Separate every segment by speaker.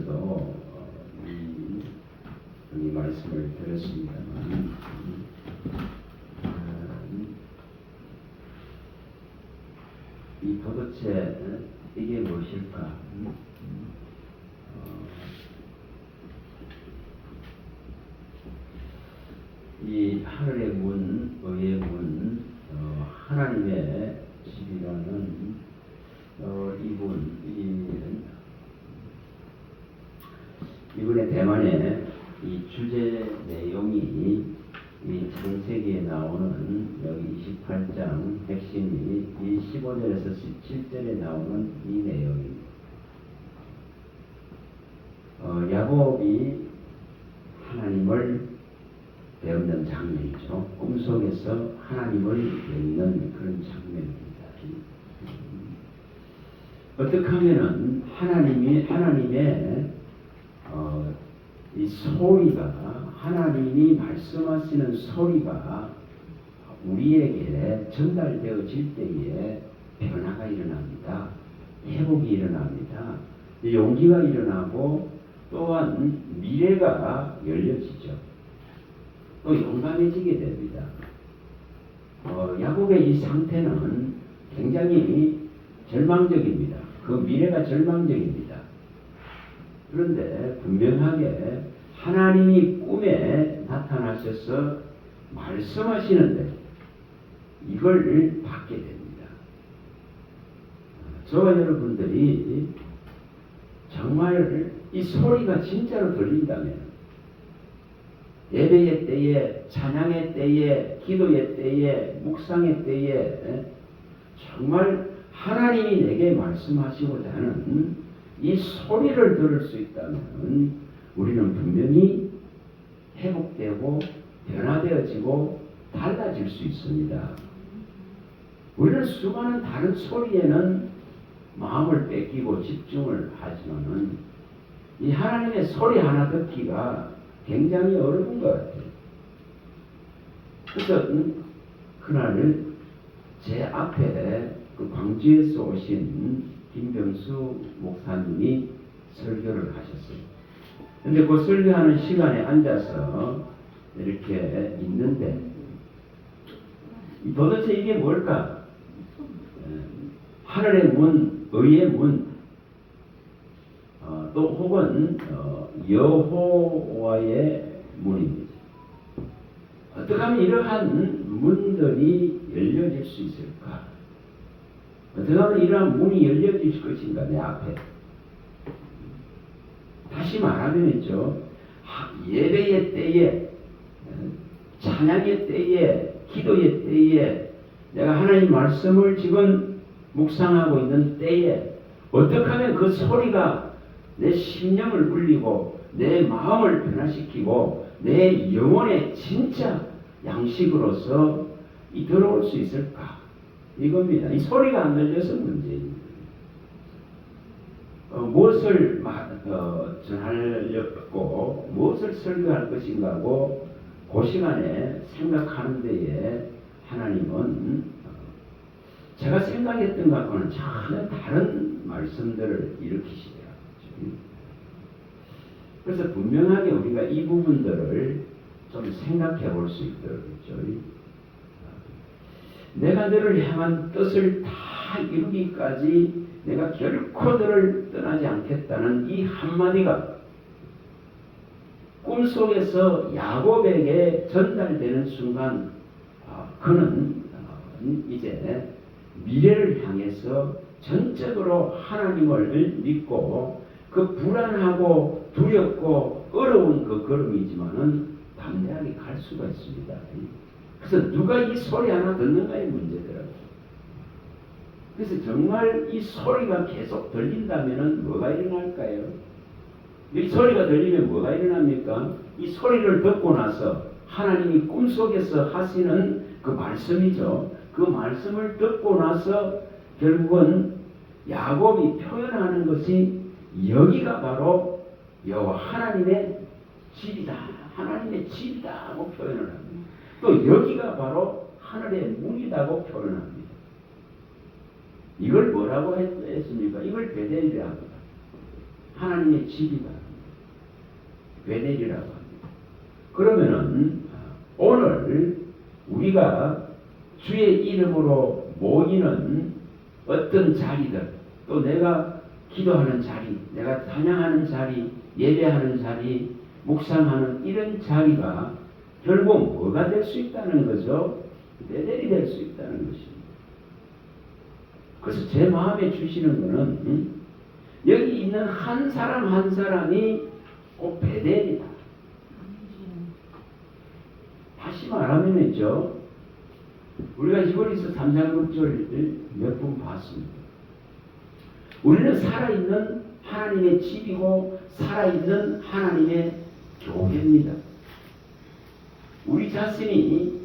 Speaker 1: 전에도 이 말씀을 드렸습니다만 이 도대체 이게 무엇일까? 이 하늘의 문, 의의 문, 하나님의 집이라는 이분의 대만의 이 주제 내용이 이 창세기에 나오는 여기 28장 핵심이 이 15절에서 17절에 나오는 이 내용입니다. 야곱이 하나님을 배우는 장면이죠. 꿈속에서 하나님을 뵙는 그런 장면입니다. 어떻게 하면은 하나님의 이 소리가, 하나님이 말씀하시는 소리가 우리에게 전달되어질 때에 변화가 일어납니다. 회복이 일어납니다. 용기가 일어나고 또한 미래가 열려지죠. 또 용감해지게 됩니다. 야곱의 이 상태는 굉장히 절망적입니다. 그 미래가 절망적입니다. 그런데 분명하게 하나님이 꿈에 나타나셔서 말씀하시는데 이걸 받게 됩니다. 저와 여러분들이 정말 이 소리가 진짜로 들린다면 예배의 때에, 찬양의 때에, 기도의 때에, 묵상의 때에 정말 하나님이 내게 말씀하시고자 하는 이 소리를 들을 수 있다면 우리는 분명히 회복되고 변화되어지고 달라질 수 있습니다. 우리는 수많은 다른 소리에는 마음을 뺏기고 집중을 하지만은 이 하나님의 소리 하나 듣기가 굉장히 어려운 것 같아요. 그래서 그날 제 앞에 그 광주에서 오신 김병수 목사님이 설교를 하셨어요. 근데 그 설교하는 시간에 앉아서 이렇게 있는데 도대체 이게 뭘까? 하늘의 문, 의의 문, 또 혹은 여호와의 문입니다. 어떻게 하면 이러한 문들이 열려질 수 있을까? 어떻게 하면 이러한 문이 열려질 것인가 내 앞에? 다시 말하면 있죠. 예배의 때에, 찬양의 때에, 기도의 때에, 내가 하나님 말씀을 지금 묵상하고 있는 때에 어떻게 하면 그 소리가 내 심령을 울리고 내 마음을 변화시키고 내 영혼의 진짜 양식으로서 들어올 수 있을까? 이겁니다. 이 소리가 안 들려서 문제입니다. 무엇을 전하려고 무엇을 설교할 것인가 하고 그 시간에 생각하는 데에 하나님은 제가 생각했던 것과는 전혀 다른 말씀들을 일으키시더라고요. 그래서 분명하게 우리가 이 부분들을 좀 생각해 볼 수 있도록 했죠. 내가 너를 향한 뜻을 다 이루기까지 내가 결코 너를 떠나지 않겠다는 이 한마디가 꿈속에서 야곱에게 전달되는 순간 그는 이제 미래를 향해서 전적으로 하나님을 믿고 그 불안하고 두렵고 어려운 그 걸음이지만은 담대하게 갈 수가 있습니다. 그래서 누가 이 소리 하나 듣는가의 문제더라고요. 그래서 정말 이 소리가 계속 들린다면 뭐가 일어날까요? 이 소리가 들리면 뭐가 일어납니까? 이 소리를 듣고 나서 하나님이 꿈속에서 하시는 그 말씀이죠. 그 말씀을 듣고 나서 결국은 야곱이 표현하는 것이 여기가 바로 여호와 하나님의 집이다. 하나님의 집이다 하고 표현을 합니다. 또 여기가 바로 하늘의 문이라고 표현합니다. 이걸 뭐라고 했습니까? 이걸 베델이라 합니다. 하나님의 집이다. 베델이라고 합니다. 그러면은 오늘 우리가 주의 이름으로 모이는 어떤 자리들, 또 내가 기도하는 자리, 내가 찬양하는 자리, 예배하는 자리, 묵상하는 이런 자리가 결국 뭐가 될 수 있다는 거죠? 베델이 될 수 있다는 것입니다. 그래서 제 마음에 주시는 것은 여기 있는 한 사람 한 사람이 꼭 베델이다. 다시 말하면요, 우리가 히브리서 3장 6절 몇 번 봤습니다. 우리는 살아있는 하나님의 집이고 살아있는 하나님의 교회입니다. 우리 자신이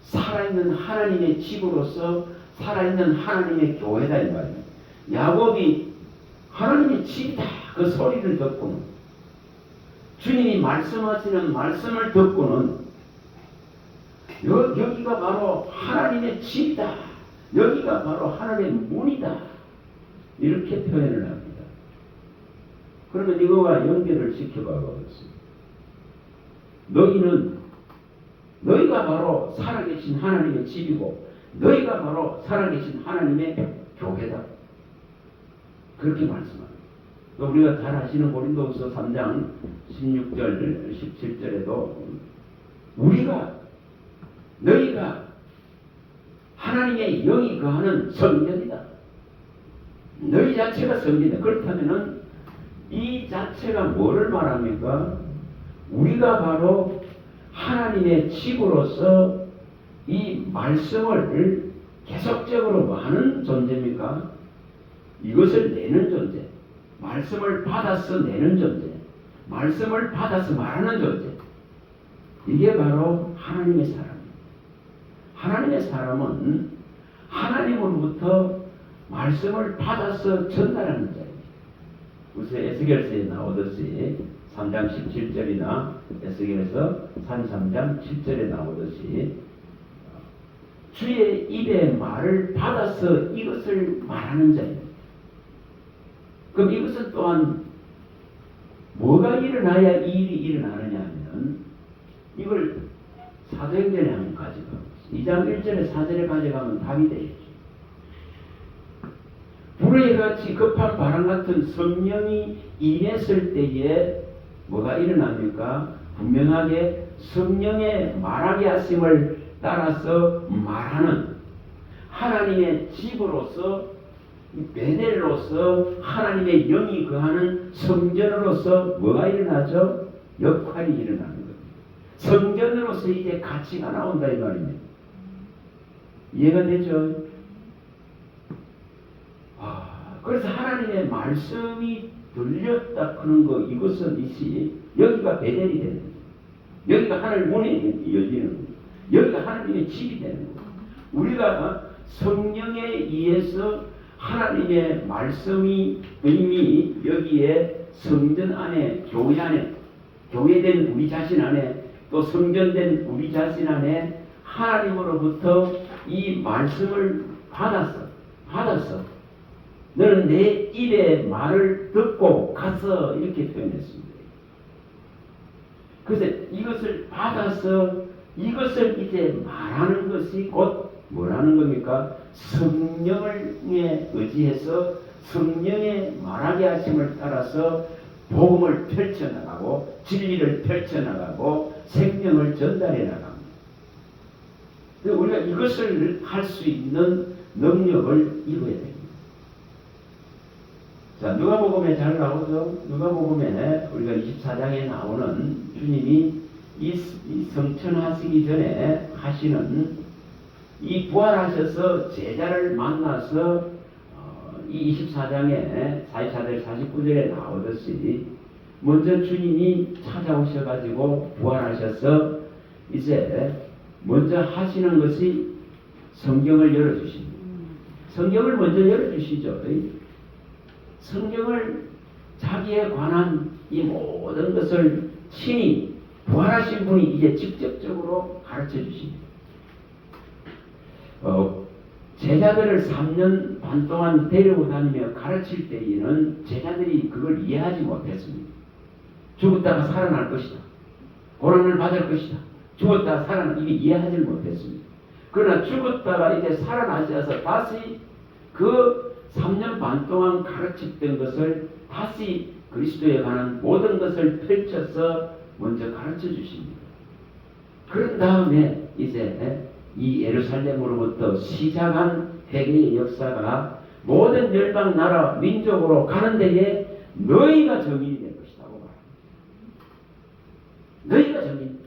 Speaker 1: 살아있는 하나님의 집으로서 살아있는 하나님의 교회다 이 말이에요. 야곱이 하나님의 집이다 그 소리를 듣고는, 주님이 말씀하시는 말씀을 듣고는 여기가 바로 하나님의 집이다, 여기가 바로 하나님의 문이다, 이렇게 표현을 합니다. 그러면 이거와 연결을 시켜봐보겠습니다. 너희가 바로 살아계신 하나님의 집이고 너희가 바로 살아계신 하나님의 교회다, 그렇게 말씀합니다. 우리가 잘 아시는 고린도후서 3장 16절 17절에도 너희가 하나님의 영이 거하는 성전이다. 너희 자체가 성전이다. 그렇다면은 이 자체가 뭐를 말합니까? 우리가 바로 하나님의 집으로서 이 말씀을 계속적으로 하는 존재입니까? 이것을 내는 존재, 말씀을 받아서 내는 존재, 말씀을 받아서 말하는 존재, 이게 바로 하나님의 사람입니다. 하나님의 사람은 하나님으로부터 말씀을 받아서 전달하는 자입니다. 우선 에스겔서에 나오듯이 3장 17절이나 에스겔에서 3장 7절에 나오듯이 주의 입의 말을 받아서 이것을 말하는 자입니다. 그럼 이것은 또한 뭐가 일어나야 이 일이 일어나느냐 하면, 이걸 사도행전에 한번 가져가고 2장 1절에 4절에 가져가면 답이 되겠죠. 불의 같이 급한 바람 같은 성령이 임했을 때에 뭐가 일어납니까? 분명하게 성령의 말하게 하심을 따라서 말하는 하나님의 집으로서, 베델로서 하나님의 영이 거하는 성전으로서 뭐가 일어나죠? 역할이 일어나는 겁니다. 성전으로서 이제 가치가 나온다 이 말입니다. 이해가 되죠? 그래서 하나님의 말씀이 들렸다 하는 거, 이것은 여기가 베델이 되는 거예요. 여기가 하늘 문이 열리는 거예요. 여기가 하나님의 집이 되는 거예요. 우리가 성령에 의해서 하나님의 말씀이 이미 여기에 성전 안에, 교회 안에, 교회된 우리 자신 안에, 또 성전된 우리 자신 안에 하나님으로부터 이 말씀을 받았어. 너는 내 입의 말을 듣고 가서, 이렇게 표현했습니다. 그래서 이것을 받아서 이것을 이제 말하는 것이 곧 뭐라는 겁니까? 성령에 의지해서 성령의 말하게 하심을 따라서 복음을 펼쳐나가고 진리를 펼쳐나가고 생명을 전달해 나갑니다. 우리가 이것을 할 수 있는 능력을 이루어야 됩니다. 자, 누가복음에 잘 나오죠? 누가복음에 우리가 24장에 나오는 주님이 이 성천하시기 전에 하시는 이 부활하셔서 제자를 만나서 이 24장에 44절 49절에 나오듯이 먼저 주님이 찾아오셔가지고 부활하셔서 이제 먼저 하시는 것이 성경을 열어주십니다. 성경을 먼저 열어주시죠. 성경을 자기에 관한 이 모든 것을 친히 부활하신 분이 이제 직접적으로 가르쳐 주십니다. 제자들을 3년 반 동안 데리고 다니며 가르칠 때에는 제자들이 그걸 이해하지 못했습니다. 죽었다가 살아날 것이다. 고난을 받을 것이다. 죽었다가 이게 이해하지 못했습니다. 그러나 죽었다가 이제 살아나셔서 다시 그 3년 반 동안 가르쳤던 것을 다시 그리스도에 관한 모든 것을 펼쳐서 먼저 가르쳐 주십니다. 그런 다음에 이제 이 예루살렘으로부터 시작한 회개의 역사가 모든 열방 나라 민족으로 가는 데에 너희가 정인이 될 것이라고 말합니다. 너희가 정인.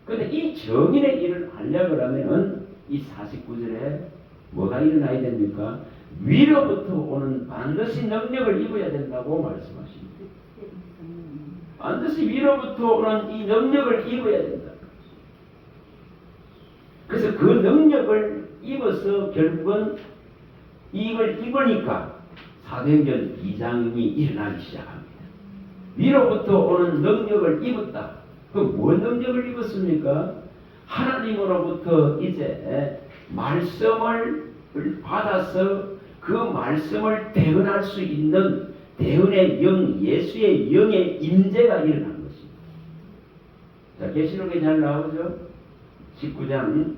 Speaker 1: 그런데 이 정인의 일을 하려고 하면 이 49절에 뭐가 일어나야 됩니까? 위로부터 오는 반드시 능력을 입어야 된다고 말씀하십니다. 반드시 위로부터 오는 이 능력을 입어야 된다. 그래서 그 능력을 입어서 결국은 이걸 입으니까 사도행전 2장이 일어나기 시작합니다. 위로부터 오는 능력을 입었다. 그럼 뭔 능력을 입었습니까? 하나님으로부터 이제 말씀을 받아서 그 말씀을 대언할 수 있는 대언의 영, 예수의 영의 임재가 일어난 것입니다. 자, 계시록에 잘 나오죠? 19장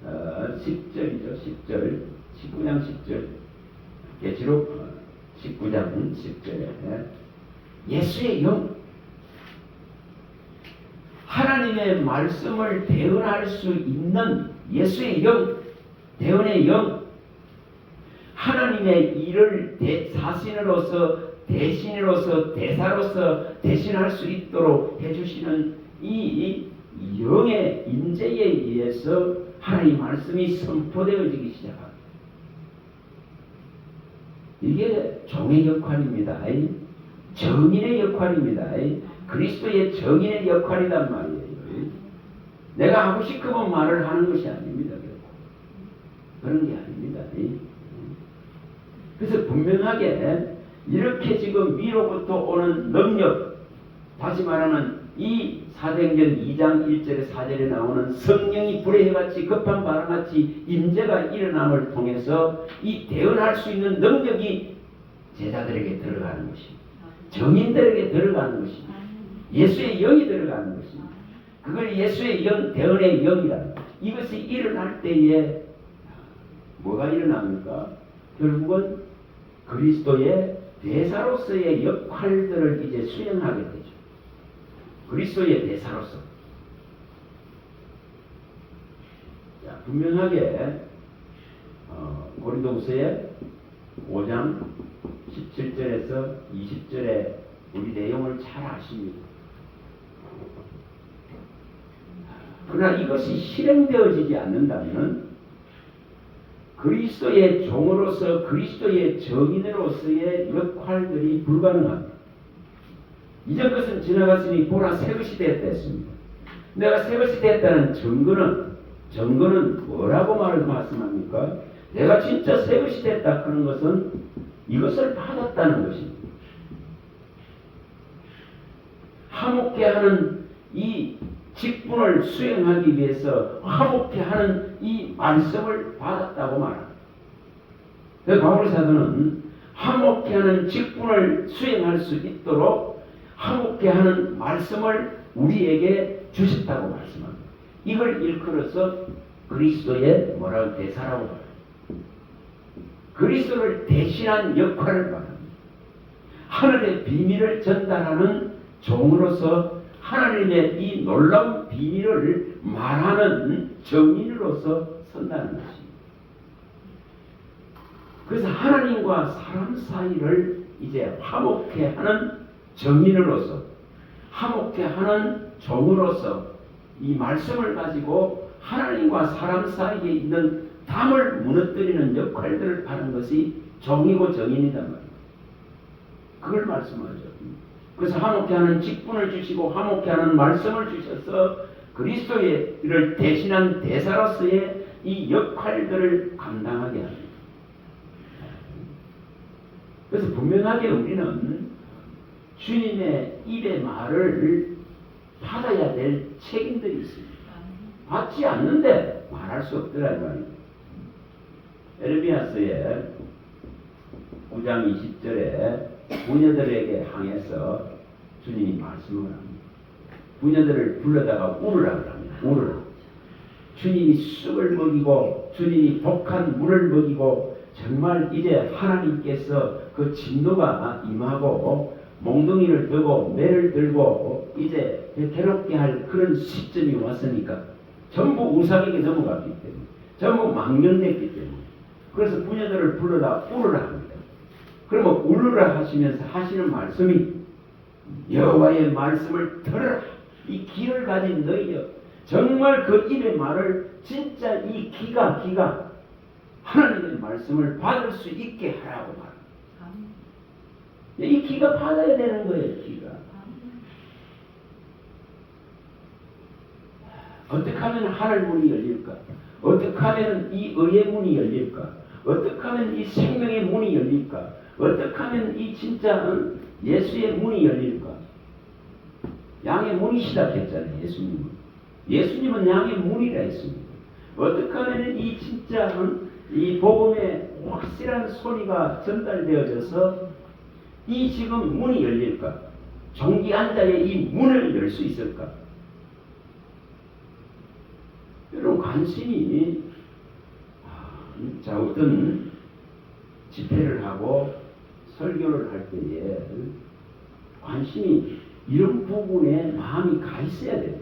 Speaker 1: 10절이죠. 10절. 19장 10절. 계시록 19장 10절에 예수의 영, 하나님의 말씀을 대언할 수 있는 예수의 영, 대언의 영, 하나님의 일을 사신으로서 대신으로서 대사로서 대신할 수 있도록 해주시는 이 영의 임재에 의해서 하나님의 말씀이 선포되어지기 시작합니다. 이게 종의 역할입니다. 정인의 역할입니다. 그리스도의 정인의 역할이란 말이에요. 내가 하고 싶으면 말을 하는 것이 아닙니다. 그런 게 아닙니다. 그래서 분명하게 이렇게 지금 위로부터 오는 능력, 다시 말하면 이 사도행전 2장 1절에 4절에 나오는 성령이 불의 해같이 급한 바람같이 임재가 일어남을 통해서 이 대언할 수 있는 능력이 제자들에게 들어가는 것입니다. 정인들에게 들어가는 것입니다. 예수의 영이 들어가는 것입니다. 그걸 예수의 영, 대언의 영이라. 이것이 일어날 때에 뭐가 일어납니까? 결국은 그리스도의 대사로서의 역할들을 이제 수행하게 되죠. 그리스도의 대사로서. 자, 분명하게 고린도후서의 5장 17절에서 20절에 우리 내용을 잘 아십니다. 그러나 이것이 실행되어지지 않는다면 그리스도의 종으로서 그리스도의 정인으로서의 역할들이 불가능합니다. 이전 것은 지나갔으니 보라 새 것이 되었다 했습니다. 내가 새 것이 되었다는 증거는 뭐라고 말씀합니까? 내가 진짜 새 것이 됐다 하는 것은 이것을 받았다는 것입니다. 화목케 하는 이 직분을 수행하기 위해서 화목케 하는 이 말씀을 받았다고 말합니다. 바울 사도는 화목케 하는 직분을 수행할 수 있도록 화목케 하는 말씀을 우리에게 주셨다고 말씀합니다. 이걸 일컬어서 그리스도의 뭐라고 대사라고 말합니다. 그리스도를 대신한 역할을 말합니다. 하늘의 비밀을 전달하는 종으로서 하나님의 이 놀라운 비밀을 말하는 정인으로서 선다는 것입니다. 그래서 하나님과 사람 사이를 이제 화목케 하는 정인으로서, 화목케 하는 종으로서 이 말씀을 가지고 하나님과 사람 사이에 있는 담을 무너뜨리는 역할들을 하는 것이 종이고 정인이란 말입니다. 그걸 말씀하죠. 그래서 화목케 하는 직분을 주시고 화목케 하는 말씀을 주셔서 그리스도를 대신한 대사로서의 이 역할들을 감당하게 합니다. 그래서 분명하게 우리는 주님의 입의 말을 받아야 될 책임들이 있습니다. 받지 않는데 말할 수 없더라 이 말입니다. 에르미야서의 9장 20절에 부녀들에게 향해서 주님이 말씀을 합니다. 부녀들을 불러다가 울으라고 합니다. 울으라. 주님이 쑥을 먹이고 주님이 독한 물을 먹이고 정말 이제 하나님께서 그 진노가 임하고 몽둥이를 들고 매를 들고 이제 괴롭게 할 그런 시점이 왔으니까 전부 우상에게 넘어갔기 때문에 전부 망령됐기 때문에 그래서 부녀들을 불러다 울으라 합니다. 그러면 울으라 하시면서 하시는 말씀이 여호와의 말씀을 들으라. 이 귀를 가진 너희여 정말 그 입의 말을 진짜 이 귀가 하나님의 말씀을 받을 수 있게 하라고 말합니다. 이 귀가 받아야 되는 거예요. 귀가. 어떻게 하면 하늘 문이 열릴까? 어떻게 하면 이 의의 문이 열릴까? 어떻게 하면 이 생명의 문이 열릴까? 어떻게 하면 이 진짜 예수의 문이 열릴까? 양의 문이시다 했잖아요. 예수님은 양의 문이라 했습니다. 어떻게 하면 이 진짜 이 복음의 확실한 소리가 전달되어져서 이 지금 문이 열릴까? 종기한자의 이 문을 열 수 있을까? 여러분 관심이 자 어떤 집회를 하고 설교를 할 때에 관심이 이런 부분에 마음이 가 있어야 돼요.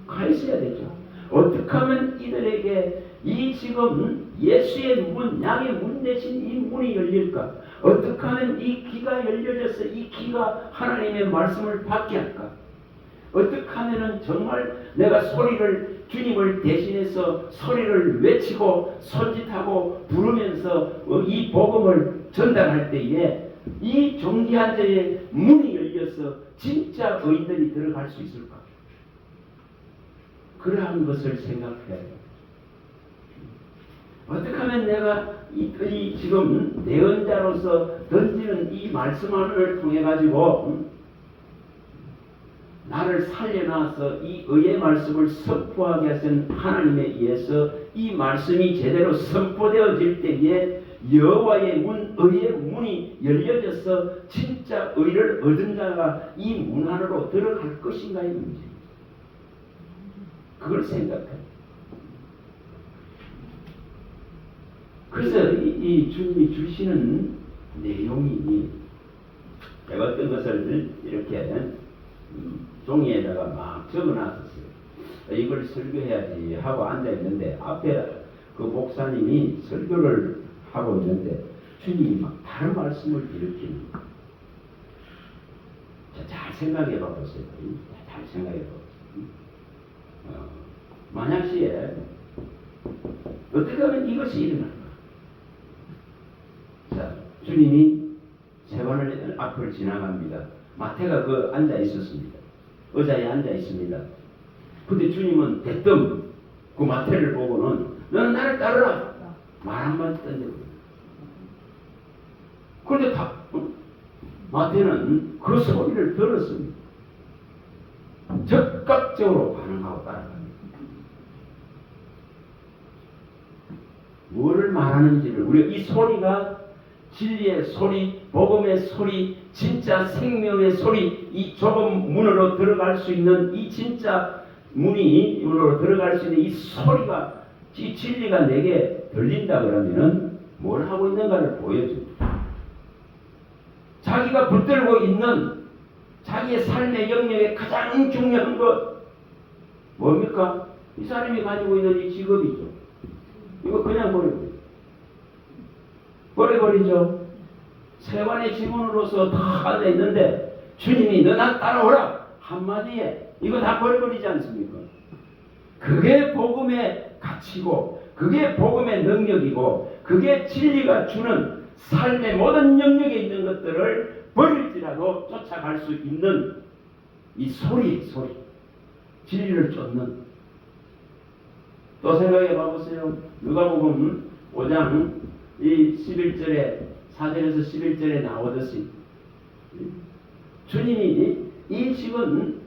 Speaker 1: 가 있어야 되죠. 어떻게 하면 이들에게 이 지금 예수의 문, 양의 문 대신 이 문이 열릴까? 어떻게 하면 이 귀가 열려져서 이 귀가 하나님의 말씀을 받게 할까? 어떻게 하면은 정말 내가 소리를 주님을 대신해서 소리를 외치고 손짓하고 부르면서 이 복음을 전달할 때에 이 종기한 자의 문이 열려서 진짜 의인들이 들어갈 수 있을까? 그러한 것을 생각해야 해요. 어떻게 하면 내가 이 지금 내언자로서 던지는 이 말씀 하나를 통해 가지고 나를 살려놔서 이 의의 말씀을 선포하게 하신 하나님에 의해서 이 말씀이 제대로 선포되어질 때에 여호와의 문, 의의 문이 열려져서 진짜 의를 얻은 자가 이 문 안으로 들어갈 것인가의 문제입니다. 그걸 생각해요. 그래서 이 주님이 주시는 내용이 내가 어떤 것을 이렇게 종이에다가 막 적어놨었어요. 이걸 설교해야지 하고 앉아있는데 앞에 그 목사님이 설교를 하고 있는데 주님이 막 다른 말씀을 일으키는 거예요. 잘 생각해 봐보세요. 잘 생각해 봐보세요. 만약 시에 어떻게 하면 이것이 일어날까? 자, 주님이 세관을 앞을 지나갑니다. 마태가 그 앉아 있었습니다. 의자에 앉아 있습니다. 근데 주님은 대뜸 그 마태를 보고는 너는 나를 따르라 말 한마디 던져버려요. 그런데 마태는 그 소리를 들었습니다. 적극적으로 반응하고 따라갑니다. 뭐를 말하는지를 우리가 이 소리가 진리의 소리, 복음의 소리, 진짜 생명의 소리, 이 좁은 문으로 들어갈 수 있는 이 진짜 문으로 들어갈 수 있는 이 소리가 이 진리가 내게 들린다 그러면은 뭘 하고 있는가를 보여줍니다. 자기가 붙들고 있는 자기의 삶의 영역에 가장 중요한 것 뭡니까? 이 사람이 가지고 있는 이 직업이죠. 이거 그냥 버려버리죠. 세관의 직원으로서 다 앉아있는데 주님이 너 나 따라오라 한마디에 이거 다 버려버리지 않습니까? 그게 복음의 가치고 그게 복음의 능력이고 그게 진리가 주는 삶의 모든 영역에 있는 것들을 버릴지라도 쫓아갈 수 있는 이 소리 진리를 쫓는. 또 생각해 봐보세요. 누가복음 5장 이 11절에 4절에서 11절에 나오듯이 주님이 이 지금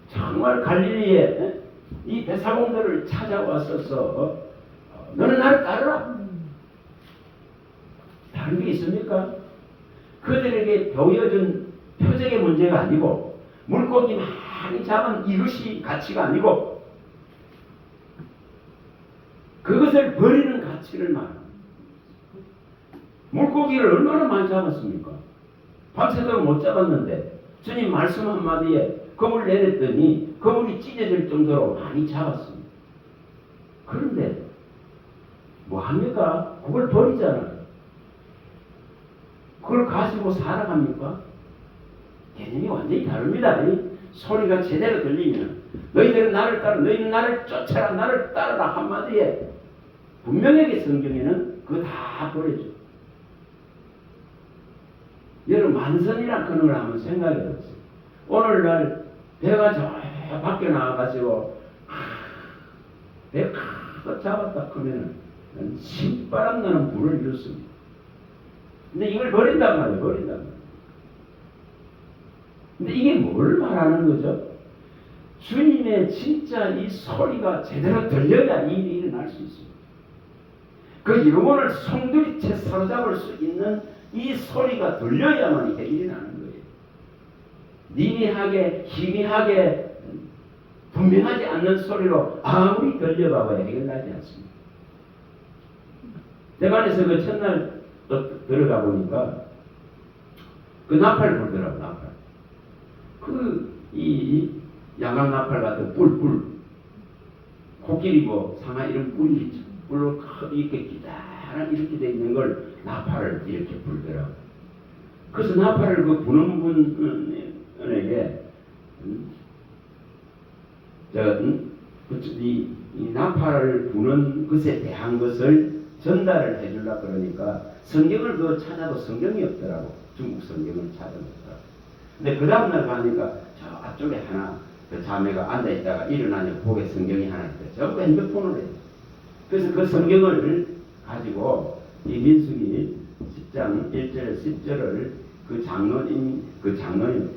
Speaker 1: 정말 갈릴리에 이 배사공들을 찾아왔어서 너는 나를 따르라. 다른 게 있습니까? 그들에게 보여준 표적의 문제가 아니고 물고기 많이 잡은 이것이 가치가 아니고 그것을 버리는 가치를 말합니다. 물고기를 얼마나 많이 잡았습니까? 밤새도록 못 잡았는데 주님 말씀 한마디에 그물 내렸더니 그물이 찢어질 정도로 많이 잡았습니다. 그런데 뭐합니까? 그걸 버리잖아요. 그걸 가지고 살아갑니까? 개념이 완전히 다릅니다. 소리가 제대로 들리면 너희들은 나를 따라 너희는 나를 쫓아라 나를 따르라 한마디에 분명하게 성경에는 그거 다 버려줘. 여러분 만선이란 그런 걸 한번 생각해 보세요. 오늘날 배가 저 밖에 나와가지고 배 크게 잡았다 그러면 신바람 나는 불을 일으켰습니다. 근데 이걸 버린단 말이에요. 버린단 말이에요. 근데 이게 뭘 말하는 거죠? 주님의 진짜 이 소리가 제대로 들려야 이 일이 일어날 수 있습니다. 그 영혼을 송두리째 사로잡을 수 있는 이 소리가 들려야만 이게 일어나는 거예요. 미미하게 희미하게 분명하지 않는 소리로 아무리 들려봐봐야 해결나지 않습니다. 대만에서 그 첫날 들어가 보니까 그 나팔 불더라고. 나팔. 이 야광 나팔 같은 뿔 코끼리 뭐 상하 이런 뿔이 있죠. 뿔로 이렇게 기다란 이렇게 돼 있는 걸 나팔을 이렇게 불더라고. 그래서 나팔을 그 부는 분에게 이 나팔을 부는 것에 대한 것을 전달을 해주려고 그러니까 성경을 그 찾아도 성경이 없더라고. 중국 성경을 찾아보더라고. 근데 그 다음날 가니까 저 앞쪽에 하나 그 자매가 앉아있다가 일어나니까 보게 성경이 하나 있대. 전부 핸드폰으로 해요. 그래서 그 성경을 가지고 이 민수기 10장 1절 10절을 그 장로님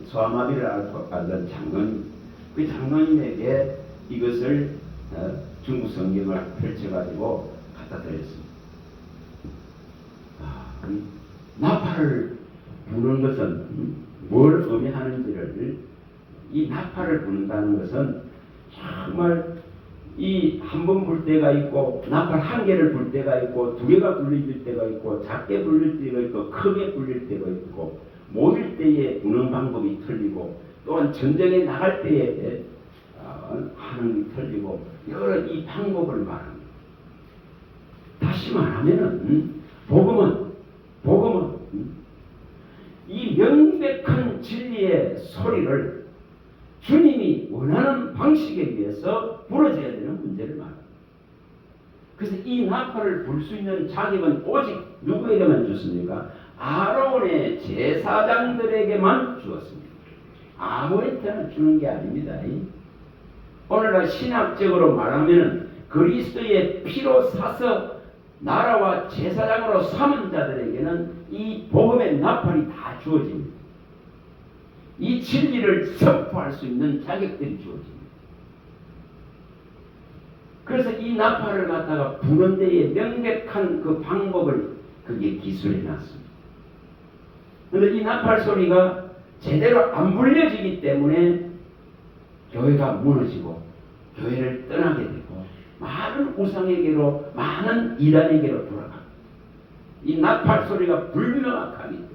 Speaker 1: 소아마비를 앓던 장로님 그 장로님에게 이것을 중국 성경을 펼쳐가지고 갖다 드렸습니다. 나팔을 부는 것은 뭘 의미하는지를 이 나팔을 부는다는 것은 정말 이 한 번 불 때가 있고 나팔 한 개를 불 때가 있고 두 개가 불릴 때가 있고 작게 불릴 때가 있고 크게 불릴 때가 있고 모일 때에 부는 방법이 틀리고 또한 전쟁에 나갈 때에 하는 게 틀리고 여러 이 방법을 말합니다. 다시 말하면은 복음은 이 명백한 진리의 소리를 주님이 원하는 방식에 의해서 불어줘야 되는 문제를 말합니다. 그래서 이 나팔을 불 수 있는 자격은 오직 누구에게만 줬습니까? 아론의 제사장들에게만 주었습니다. 아무한테나 주는 게 아닙니다. 오늘날 신학적으로 말하면 그리스도의 피로 사서 나라와 제사장으로 삼은 자들에게는 이 복음의 나팔이 다 주어집니다. 이 진리를 선포할 수 있는 자격들이 주어집니다. 그래서 이 나팔을 갖다가 부는 데에 명백한 그 방법을 그게 기술해 놨습니다. 그런데 이 나팔 소리가 제대로 안 불려지기 때문에 교회가 무너지고 교회를 떠나게 되고 많은 우상에게로 많은 이단에게로 돌아갑니다. 이 나팔 소리가 불명확하기 때문에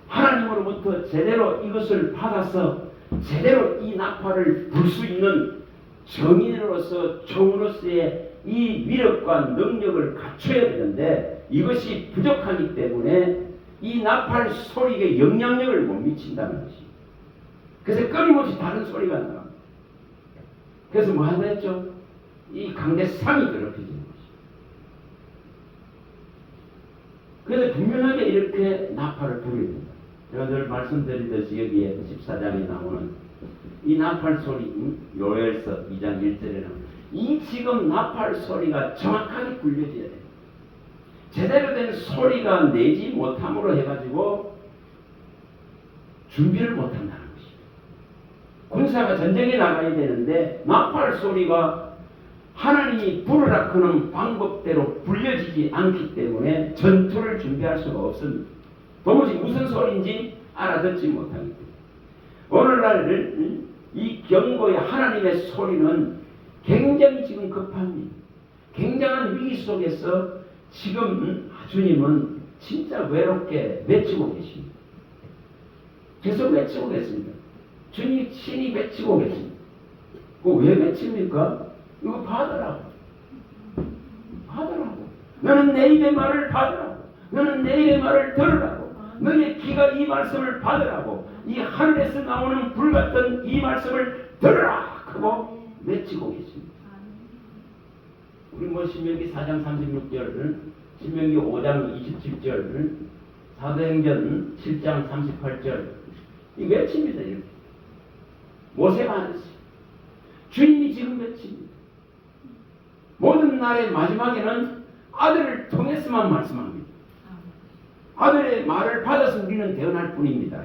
Speaker 1: 하나님으로부터 제대로 이것을 받아서 제대로 이 나팔을 불 수 있는 정인으로서 종으로서의 이 위력과 능력을 갖춰야 되는데 이것이 부족하기 때문에 이 나팔 소리에 영향력을 못 미친다는 것이. 그래서 끊임없이 다른 소리가 나옵니다. 그래서 뭐 한다 했죠? 이 강대상이 더럽혀지는 것이. 그래서 분명하게 이렇게 나팔을 부려야 된다. 제가 늘 말씀드리듯이 여기에 14장에 나오는 이 나팔 소리, 요엘서 2장 1절에는 이 지금 나팔 소리가 정확하게 불려져야 돼요. 제대로 된 소리가 내지 못함으로 해가지고 준비를 못한다는 것입니다. 군사가 전쟁에 나가야 되는데 나팔 소리가 하나님이 부르라 그는 방법대로 불려지지 않기 때문에 전투를 준비할 수가 없습니다. 도무지 무슨 소리인지 알아듣지 못합니다. 오늘날 이 경고의 하나님의 소리는 굉장히 지금 급합니다. 굉장한 위기 속에서 지금 주님은 진짜 외롭게 외치고 계십니다. 계속 외치고 계십니다. 주님이 친히 외치고 계십니다. 왜 외칩니까? 이거 받으라고. 받으라고. 너는 내 입의 말을 받으라고. 너는 내 입의 말을 들으라고. 너의 귀가 이 말씀을 받으라고. 이 하늘에서 나오는 불같은 이 말씀을 들으라 하고 외치고 계십니다. 우리 신명기 4장 36절, 신명기 5장 27절, 사도행전 7장 38절 이 외칩니다. 이렇게 모세가 하듯이 주님이 지금 외칩니다. 모든 날의 마지막에는 아들을 통해서만 말씀합니다. 아들의 말을 받아서 우리는 태어날 뿐입니다.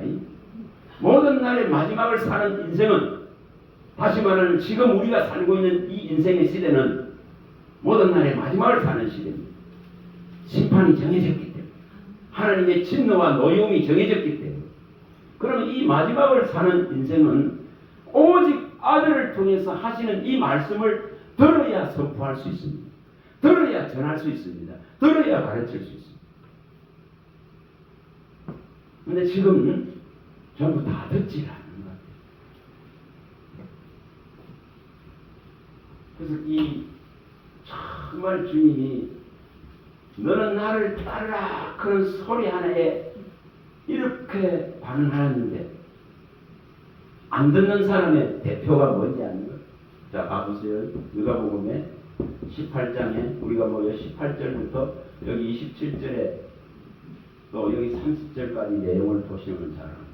Speaker 1: 모든 날의 마지막을 사는 인생은, 다시 말하면 지금 우리가 살고 있는 이 인생의 시대는 모든 날의 마지막을 사는 시대입니다. 심판이 정해졌기 때문에, 하나님의 진노와 노여움이 정해졌기 때문에, 그러면 이 마지막을 사는 인생은 오직 아들을 통해서 하시는 이 말씀을 들어야 선포할 수 있습니다. 들어야 전할 수 있습니다. 들어야 가르칠 수 있습니다. 근데 지금 전부 다 듣지 않는 것 같아요. 그래서 이 정말 주님이 너는 나를 따르라 그런 소리 하나에 이렇게 반응하였는데 안 듣는 사람의 대표가 뭔지 아는 거예요. 자, 봐보세요. 누가복음에 18장에 우리가 모여 18절부터 여기 27절에 또 여기 30절까지 내용을 보시면 잘 압니다.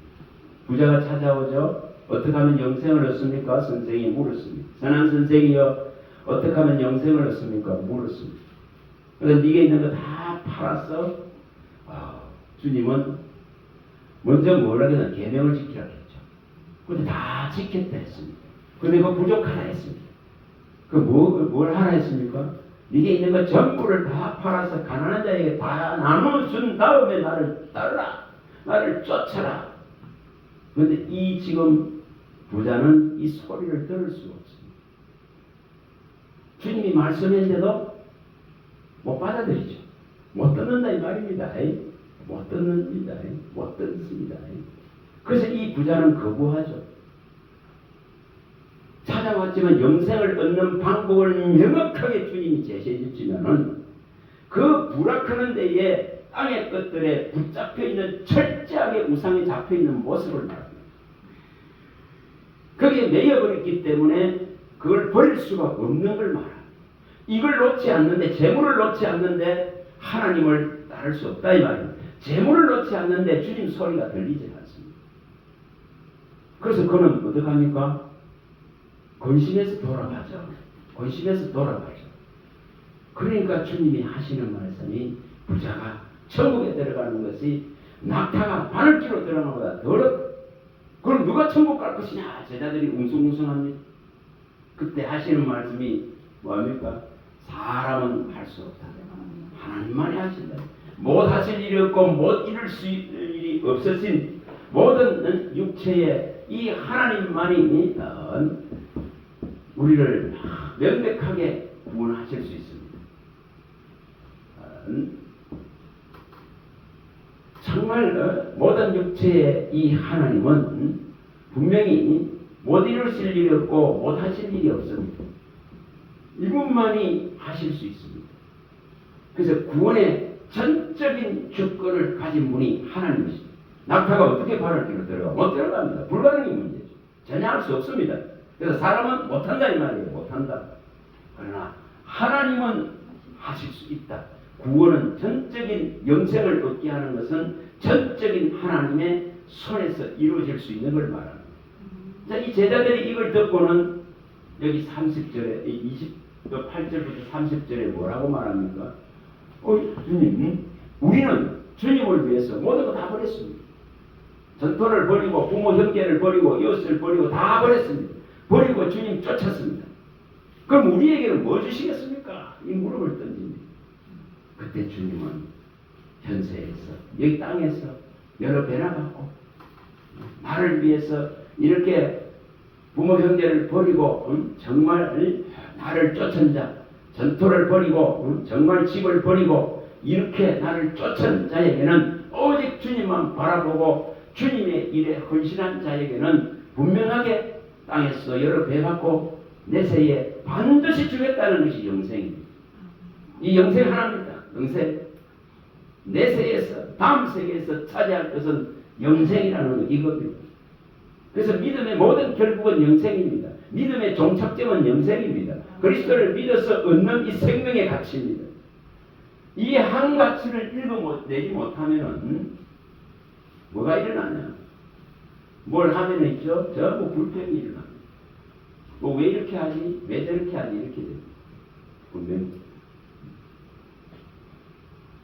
Speaker 1: 부자가 찾아오죠. 어떻게 하면 영생을 얻습니까? 선생이 물었습니다. 선한 선생이여 어떻게 하면 영생을 얻습니까? 물었습니다. 그래서 네게 있는 거 다 팔았어. 주님은 먼저 뭐라 그러냐? 계명을 지키라고 했죠. 근데 다 지켰다 했습니다. 근데 그거 부족하다 했습니다. 뭘 하라 했습니까? 네게 있는 거 전부를 다 팔아서 가난한 자에게 다 나눠준 다음에 나를 따르라. 나를 쫓아라. 그런데 이 지금 부자는 이 소리를 들을 수가 없습니다. 주님이 말씀했는데도 못 받아들이죠. 못 듣는다 이 말입니다. 못 듣는다. 못 듣습니다. 그래서 이 부자는 거부하죠. 찾아왔지만 영생을 얻는 방법을 명확하게 주님이 제시해 주시면은 그 불악하는 데에 땅의 것들에 붙잡혀 있는 철저하게 우상에 잡혀 있는 모습을 말합니다. 거기에 매여버렸기 때문에 그걸 버릴 수가 없는 걸 말합니다. 이걸 놓지 않는데, 재물을 놓지 않는데 하나님을 따를 수 없다 이 말입니다. 재물을 놓지 않는데 주님 소리가 들리지 않습니다. 그래서 그는 어떻게 합니까? 근심해서 돌아가죠. 근심해서 돌아가죠. 그러니까 주님이 하시는 말씀이 부자가 천국에 들어가는 것이 낙타가 바늘기로 들어가는 것보다 더 어렵다. 그럼 누가 천국 갈 것이냐? 제자들이 웅성웅성합니다. 그때 하시는 말씀이 뭐합니까? 사람은 할 수 없다. 하나님만이 하신다. 못 하실 일이 없고 못 이룰 수 있는 일이 없으신 모든 육체의 이 하나님만이 우리를 명백하게 구원하실 수 있습니다. 정말 모든 육체의 이 하나님은 분명히 못 이루실 일이 없고 못 하실 일이 없습니다. 이분만이 하실 수 있습니다. 그래서 구원의 전적인 주권을 가진 분이 하나님이십니다. 낙타가 어떻게 바늘기로 들어가? 못 들어갑니다. 불가능한 문제죠. 전혀 할 수 없습니다. 그래서 사람은 못한다 이 말이에요. 못한다. 그러나 하나님은 하실 수 있다. 구원은 전적인 영생을 얻게 하는 것은 전적인 하나님의 손에서 이루어질 수 있는 걸 말합니다. 자, 이 제자들이 이걸 듣고는 여기 30절에 28절부터 30절에 뭐라고 말합니까? 주님, 우리는 주님을 위해서 모든 거 다 버렸습니다. 전토를 버리고 부모 형제를 버리고 이웃을 버리고 다 버렸습니다. 버리고 주님 쫓았습니다. 그럼 우리에게는 뭐 주시겠습니까? 이 무릎을 던집니다. 그때 주님은 현세에서 여기 땅에서 여러 배나 받고 나를 위해서 이렇게 부모 형제를 버리고 정말 나를 쫓은 자, 전토를 버리고 정말 집을 버리고 이렇게 나를 쫓은 자에게는 오직 주님만 바라보고 주님의 일에 헌신한 자에게는 분명하게 땅에서 여러 배 받고 내세에 반드시 주겠다는 것이 영생입니다. 이 영생 하나입니다. 영생. 내세에서 다음 세계에서 차지할 것은 영생이라는 이겁니다. 그래서 믿음의 모든 결국은 영생입니다. 믿음의 종착점은 영생입니다. 그리스도를 믿어서 얻는 이 생명의 가치입니다. 이 한 가치를 내지 못하면 뭐가 일어나냐? 뭘 하면 있죠? 전부 불평이 일어납니다. 뭐 왜 이렇게 하지? 왜 저렇게 하지? 이렇게 됩니다. 분명히.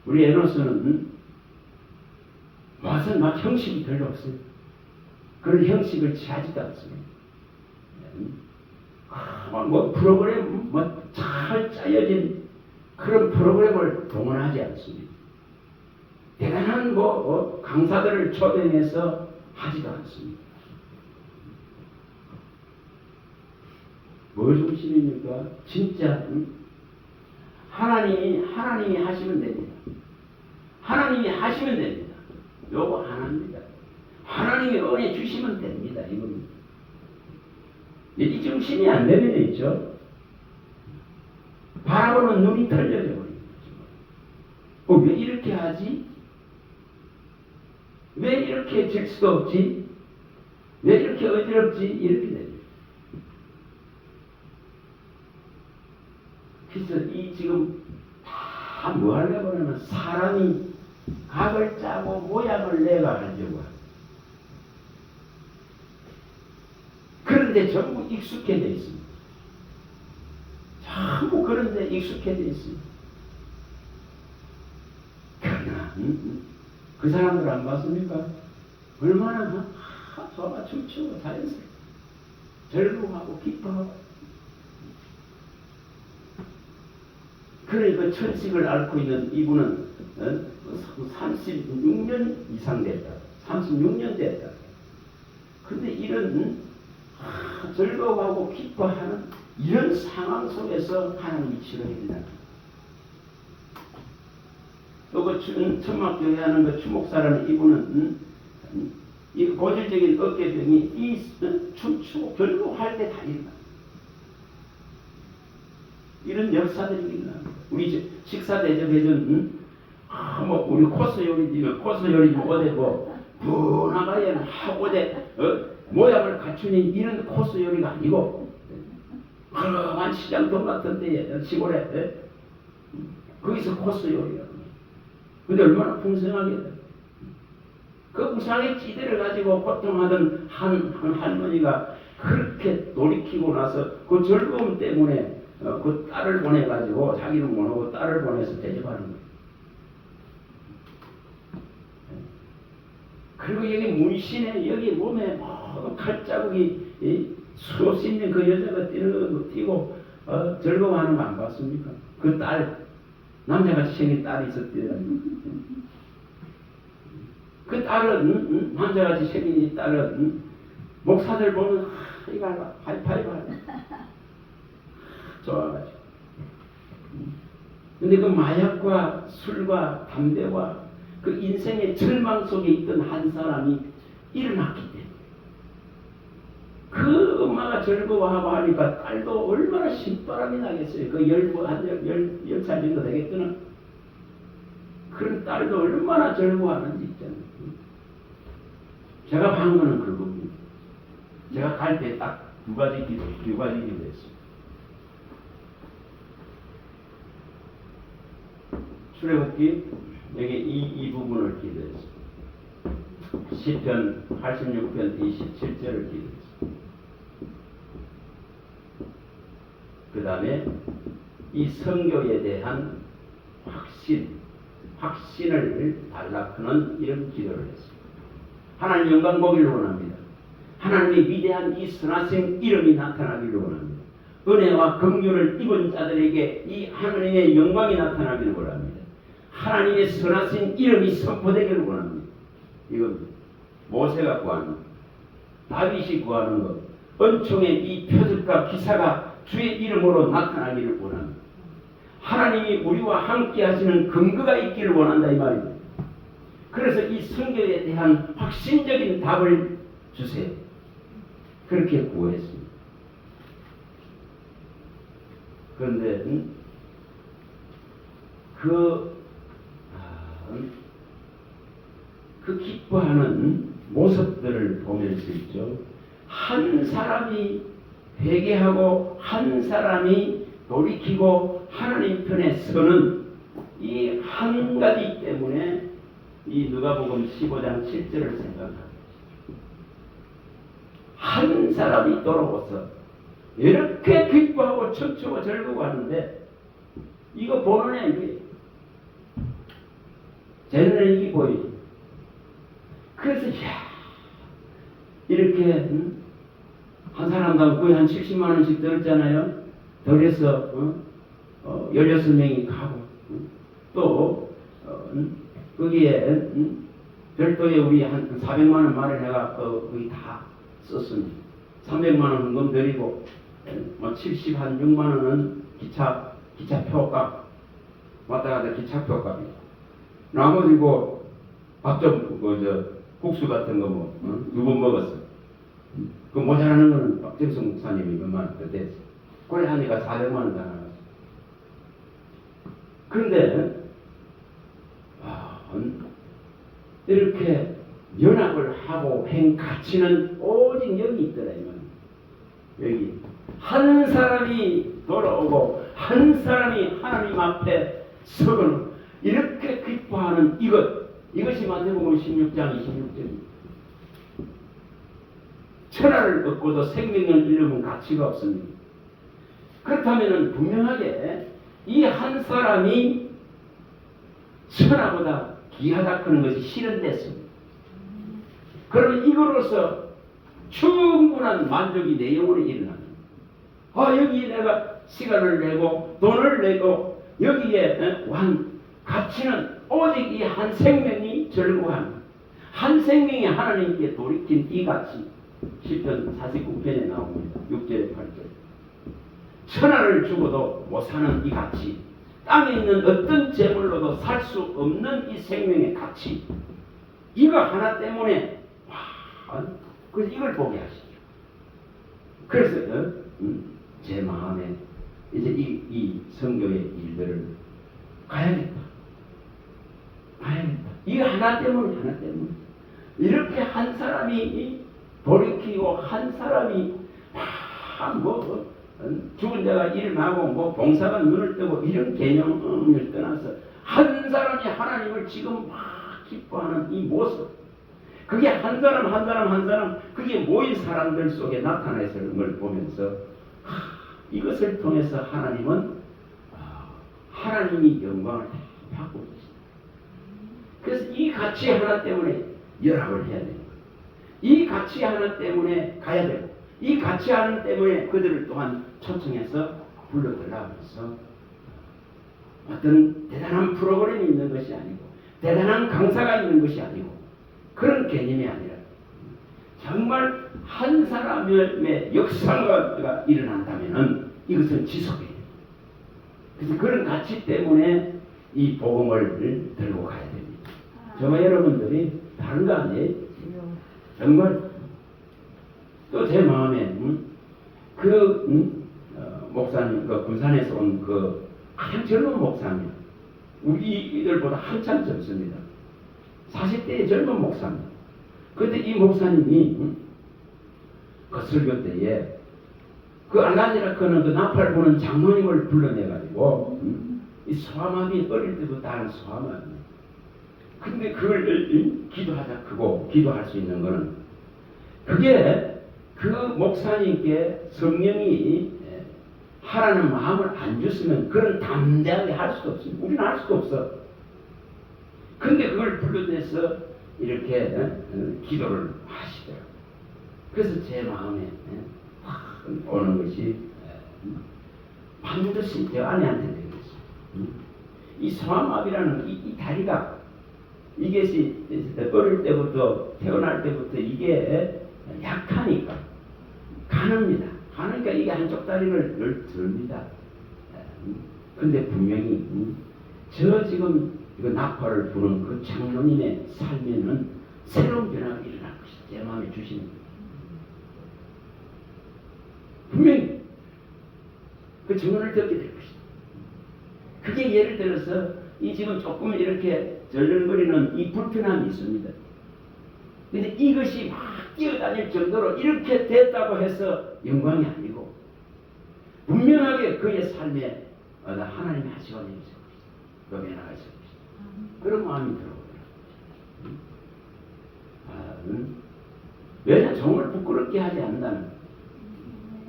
Speaker 1: 우리 에노스는 와서 막 형식이 별로 없어요. 그런 형식을 취하지도 않습니다. 뭐 프로그램 잘 짜여진 그런 프로그램을 동원하지 않습니다. 대단한 강사들을 초대해서 하지도 않습니다. 뭘 중심입니까? 진짜 하나님이 하시면 됩니다. 하나님이 하시면 됩니다. 요거 하나입니다. 하나님이 은혜 주시면 됩니다. 이겁니다. 이 중심이 안 되면 있죠. 바라보는 눈이 털려져 버립니다. 왜 이렇게 하지? 왜 이렇게 질 수도 없지? 왜 이렇게 어지럽지? 이렇게 됩니다. 그래서 이 지금 다 뭐 하려고 하면 사람이 각을 짜고 모양을 내가 하려고 하죠. 그런데 전부 익숙해져 있습니다. 전부 그런데 익숙해져 있습니다. 그러나 그 사람들 안 봤습니까? 얼마나 좋아 춤추고 자연스럽게 즐거워하고 기뻐하고 그러니까 천식을 앓고 있는 이분은 36년 이상 됐다. 36년 됐다. 근데 이런 즐거워하고 기뻐하는 이런 상황 속에서 하나님이 치료해준다. 또 그 천막교회 하는 그 추목사라는 이분은 이 고질적인 어깨병이 이 춤추고 결국할 때 다 일어나. 이런 역사들이 일어납니다. 우리 식사 대접해준 뭐 우리 코스 요리지만 어디 분화가야 어디 모양을 갖추는 이런 코스 요리가 아니고 한 시장동 같은 데 시골에 거기서 코스 요리가 근데 얼마나 풍성하게 그 우상의 찌대를 가지고 고통하던 한 할머니가 그렇게 돌이키고 나서 그 즐거움 때문에 그 딸을 보내가지고 자기는 못하고 딸을 보내서 대접하는 거예요. 그리고 여기 문신에 여기 몸에 칼자국이 수없이 있는 그 여자가 뛰고 즐거워하는 거 안 봤습니까? 그 딸 남자같이 생긴 딸이 있었대요. 그 딸은 남자같이 생긴 이 딸은 목사들 보면 이거 하이파이브 하네. 좋아가지고. 근데 그 마약과 술과 담배와 그 인생의 절망 속에 있던 한 사람이 일어났기 때문에 그 엄마가 즐거워하고 하니까 딸도 얼마나 신바람이 나겠어요. 그 한 10살 정도 되겠구나. 그런 딸도 얼마나 즐거워하는지 있잖아요. 제가 한 거는 그겁니다. 제가 갈 때 딱 두 가지 기도했어요. 출애굽기 여기 이 부분을 기도했어요. 시편 86편 27절을 기도했어요. 그 다음에 이 성교에 대한 확신을 달라크는 이런 기도를 했습니다. 하나님 영광 보기를 원합니다. 하나님의 위대한 이 선하신 이름이 나타나기를 원합니다. 은혜와 긍휼을 입은 자들에게 이 하나님의 영광이 나타나기를 원합니다. 하나님의 선하신 이름이 선포되기를 원합니다. 이건 모세가 구하는 것, 다윗이 구하는 것, 은총의 이 표적과 기사가 주의 이름으로 나타나기를 원합니다. 하나님이 우리와 함께 하시는 근거가 있기를 원한다 이 말입니다. 그래서 이 성경에 대한 확신적인 답을 주세요. 그렇게 구했습니다. 그런데 그 기뻐하는 모습들을 보면서 있죠. 한 사람이 회개하고 한 사람이 돌이키고 하나님 편에 서는 이 한 가지 때문에 이 누가복음 15장 7절을 생각합니다. 한 사람이 돌아와서 이렇게 기뻐하고 춤추고 즐기고 하는데 이거 보는 애 쟤는 이게 보이지. 그래서 이렇게 한 사람당 거의 한 70만 원씩 들었잖아요. 덜해서 16명이 가고 또 거기에 별도에 우리 한 400만 원 마련해가 거기 다 썼습니다. 300만 원 헌금 드리고 76만 원은 기차표값 왔다 갔다 기차표값이고 나머지고 밥 좀 국수 같은 거 두 번 먹었어. 그 모자라는 거는 박정성 목사님이 몇만 원 됐어. 그래 하니까 400만 원 다 나갔어. 그런데 이렇게 연합을 하고 행 가치는 오직 여기 있더라 이 말. 여기 한 사람이 돌아오고 한 사람이 하나님 앞에 서고 이렇게 기뻐하는 이것이 마태복음 16장 26절입니다. 천하를 얻고도 생명을 잃으면 가치가 없습니다. 그렇다면 분명하게 이 한 사람이 천하보다 귀하다 그런 것이 실현됐습니다. 그러면 이거로서 충분한 만족이 내 영혼에 일어납니다. 여기 내가 시간을 내고 돈을 내고 여기에 가치는 오직 이 한 생명이 즐거워합니다. 한 생명이 하나님께 돌이킨 이 가치 시편 49편에 나옵니다. 6절에 8절. 천하를 주고도 못 사는 이 가치, 땅에 있는 어떤 재물로도 살 수 없는 이 생명의 가치, 이거 하나 때문에 그래서 이걸 보게 하시죠. 그래서 제 마음에 이제 이 성경의 일들을 가야겠다. 이거 하나 때문에 이렇게 한 사람이 돌이키고 한 사람이 죽은 자가 일어나고 봉사가 눈을 뜨고 이런 개념을 떠나서 한 사람이 하나님을 지금 기뻐하는 이 모습, 그게 한 사람 그게 모인 사람들 속에 나타나 있는 걸 보면서 이것을 통해서 하나님은 하나님이 영광을 받고 계십니다. 그래서 이 가치 하나 때문에 연합을 해야 됩니다. 이 가치 하나 때문에 가야 되고 이 가치 하나 때문에 그들을 또한 초청해서 불러들라면서 어떤 대단한 프로그램이 있는 것이 아니고 대단한 강사가 있는 것이 아니고 그런 개념이 아니라 정말 한 사람의 역사가 일어난다면 이것은 지속해야 됩니다. 그래서 그런 가치 때문에 이 복음을 들고 가야 됩니다. 저와 여러분들이 다른 거 아니에요? 정말 또 제 마음에 목사님 군산에서 온 아주 젊은 목사님, 우리들보다 한참 젊습니다. 40대의 젊은 목사님. 그런데 이 목사님이 그 설교 때에 알라디라크는 나팔 부는 장로님을 불러내가지고 이 소아마비 어릴 때부터 하는 소아마비. 근데 그걸 기도하자 크고 기도할 수 있는 거는 그게 그 목사님께 성령이 하라는 마음을 안 줬으면 그런 담대하게 할 수도 없습니다. 우리는 할 수도 없어. 근데 그걸 불러내서 이렇게 기도를 하시더라고요. 그래서 제 마음에 확 오는 것이 반드시 내 아내한테 되겠어. 이 소아마비라는 이 다리가 이것이 어릴 때부터 태어날 때부터 이게 약하니까 가늡니다. 가니까 이게 한쪽 다리를 늘 듭니다. 근데 분명히 저 지금 이거 나팔을 부는 그 장로님의 삶에는 새로운 변화가 일어날 것이다. 제 마음에 주시는 거예요. 분명히 그 증언을 듣게 될 것이다. 그게 예를 들어서 이 지금 조금 이렇게 절렁거리는 이 불편함이 있습니다. 근데 이것이 막 뛰어다닐 정도로 이렇게 됐다고 해서 영광이 아니고 분명하게 그의 삶에 하나님의 하시가 있을 것이다. 변화가 있을 것이다. 그런 마음이 들어오더라고요. 왜냐? 종을 부끄럽게 하지 않는다는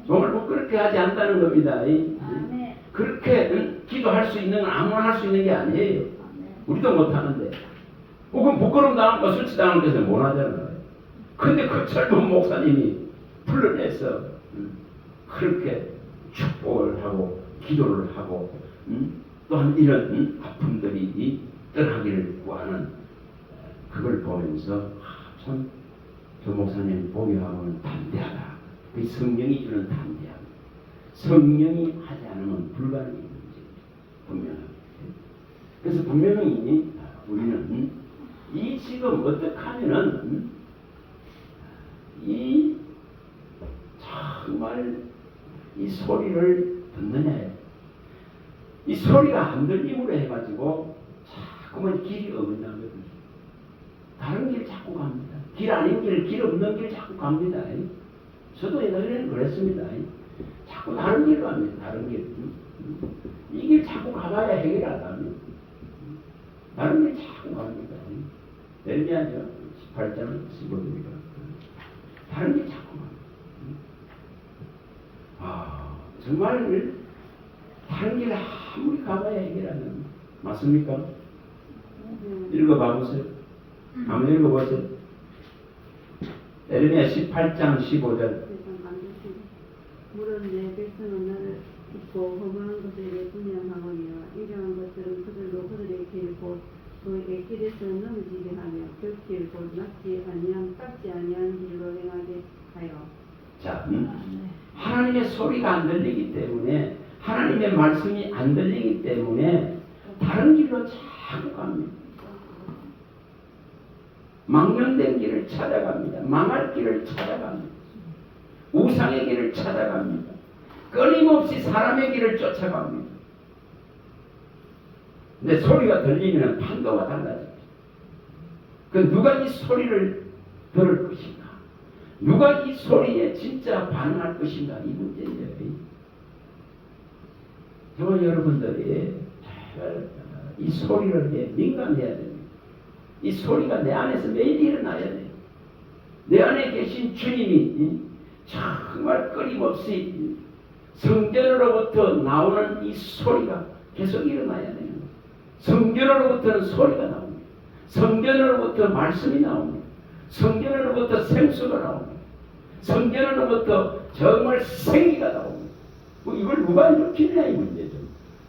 Speaker 1: 종을 부끄럽게 하지 않는다는 겁니다. 그렇게 기도할 수 있는 건 아무나 할 수 있는 게 아니에요. 우리도 못하는데 그럼 부끄러움 당한 거 수치 당한 것은 못하잖아요. 근데 그 젊은 목사님이 불러내서 그렇게 축복을 하고 기도를 하고 또한 이런 아픔들이 떠나기를 구하는 그걸 보면서 참 저 목사님 보기 하면 담대하다. 그 성령이 주는 담대함. 성령이 하지 않으면 불가능한 문제입니다. 분명하게. 그래서 분명히 우리는 이 지금 어떻게 하면은 이 정말 이 소리를 듣느냐에 이 소리가 안 들림으로 해가지고 자꾸만 길이 어긋나거든요. 다른 길 자꾸 갑니다. 길 아닌 길, 길 없는 길 자꾸 갑니다. 저도 옛날에는 그랬습니다. 자꾸 다른 길로 갑니다. 다른 길. 이 길 자꾸 가봐야 해결하다면 다른 길 자꾸 갑니다. 에르미야죠. 18장 15절이가 다른 길 자꾸 갑니다. 정말 다른 길 아무리 가봐야 해결하면 맞습니까? 읽어봐보세요. 한번 읽어보세요. 에르미야 18장 15절.
Speaker 2: 물은 내 백성은 나를 잊고 허망한 것들에 분양하거니와 이러한 것들은 그들로 그들의 길 곧 그의 길에서 넘어지게 하며 벽길 곧 낫지 아니한 깎지 아니한 길로 행하게 하여.
Speaker 1: 자, 하나님의 소리가 안 들리기 때문에 하나님의 말씀이 안 들리기 때문에 다른 길로 자꾸 갑니다. 망령된 길을 찾아갑니다. 망할 길을 찾아갑니다. 우상의 길을 찾아갑니다. 끊임없이 사람의 길을 쫓아갑니다. 근데 소리가 들리면 판도가 달라집니다. 그 누가 이 소리를 들을 것인가? 누가 이 소리에 진짜 반응할 것인가? 이 문제예요. 정말 여러분들이 이 소리를 민감해야 됩니다. 이 소리가 내 안에서 매일 일어나야 돼요. 내 안에 계신 주님이 정말 끊임없이 성전으로부터 나오는 이 소리가 계속 일어나야 되는 거예요. 성전으로부터는 소리가 나옵니다. 성전으로부터 말씀이 나옵니다. 성전으로부터 생수가 나옵니다. 성전으로부터 정말 생기가 나옵니다. 이걸 누가 일으키느냐 이 문제죠.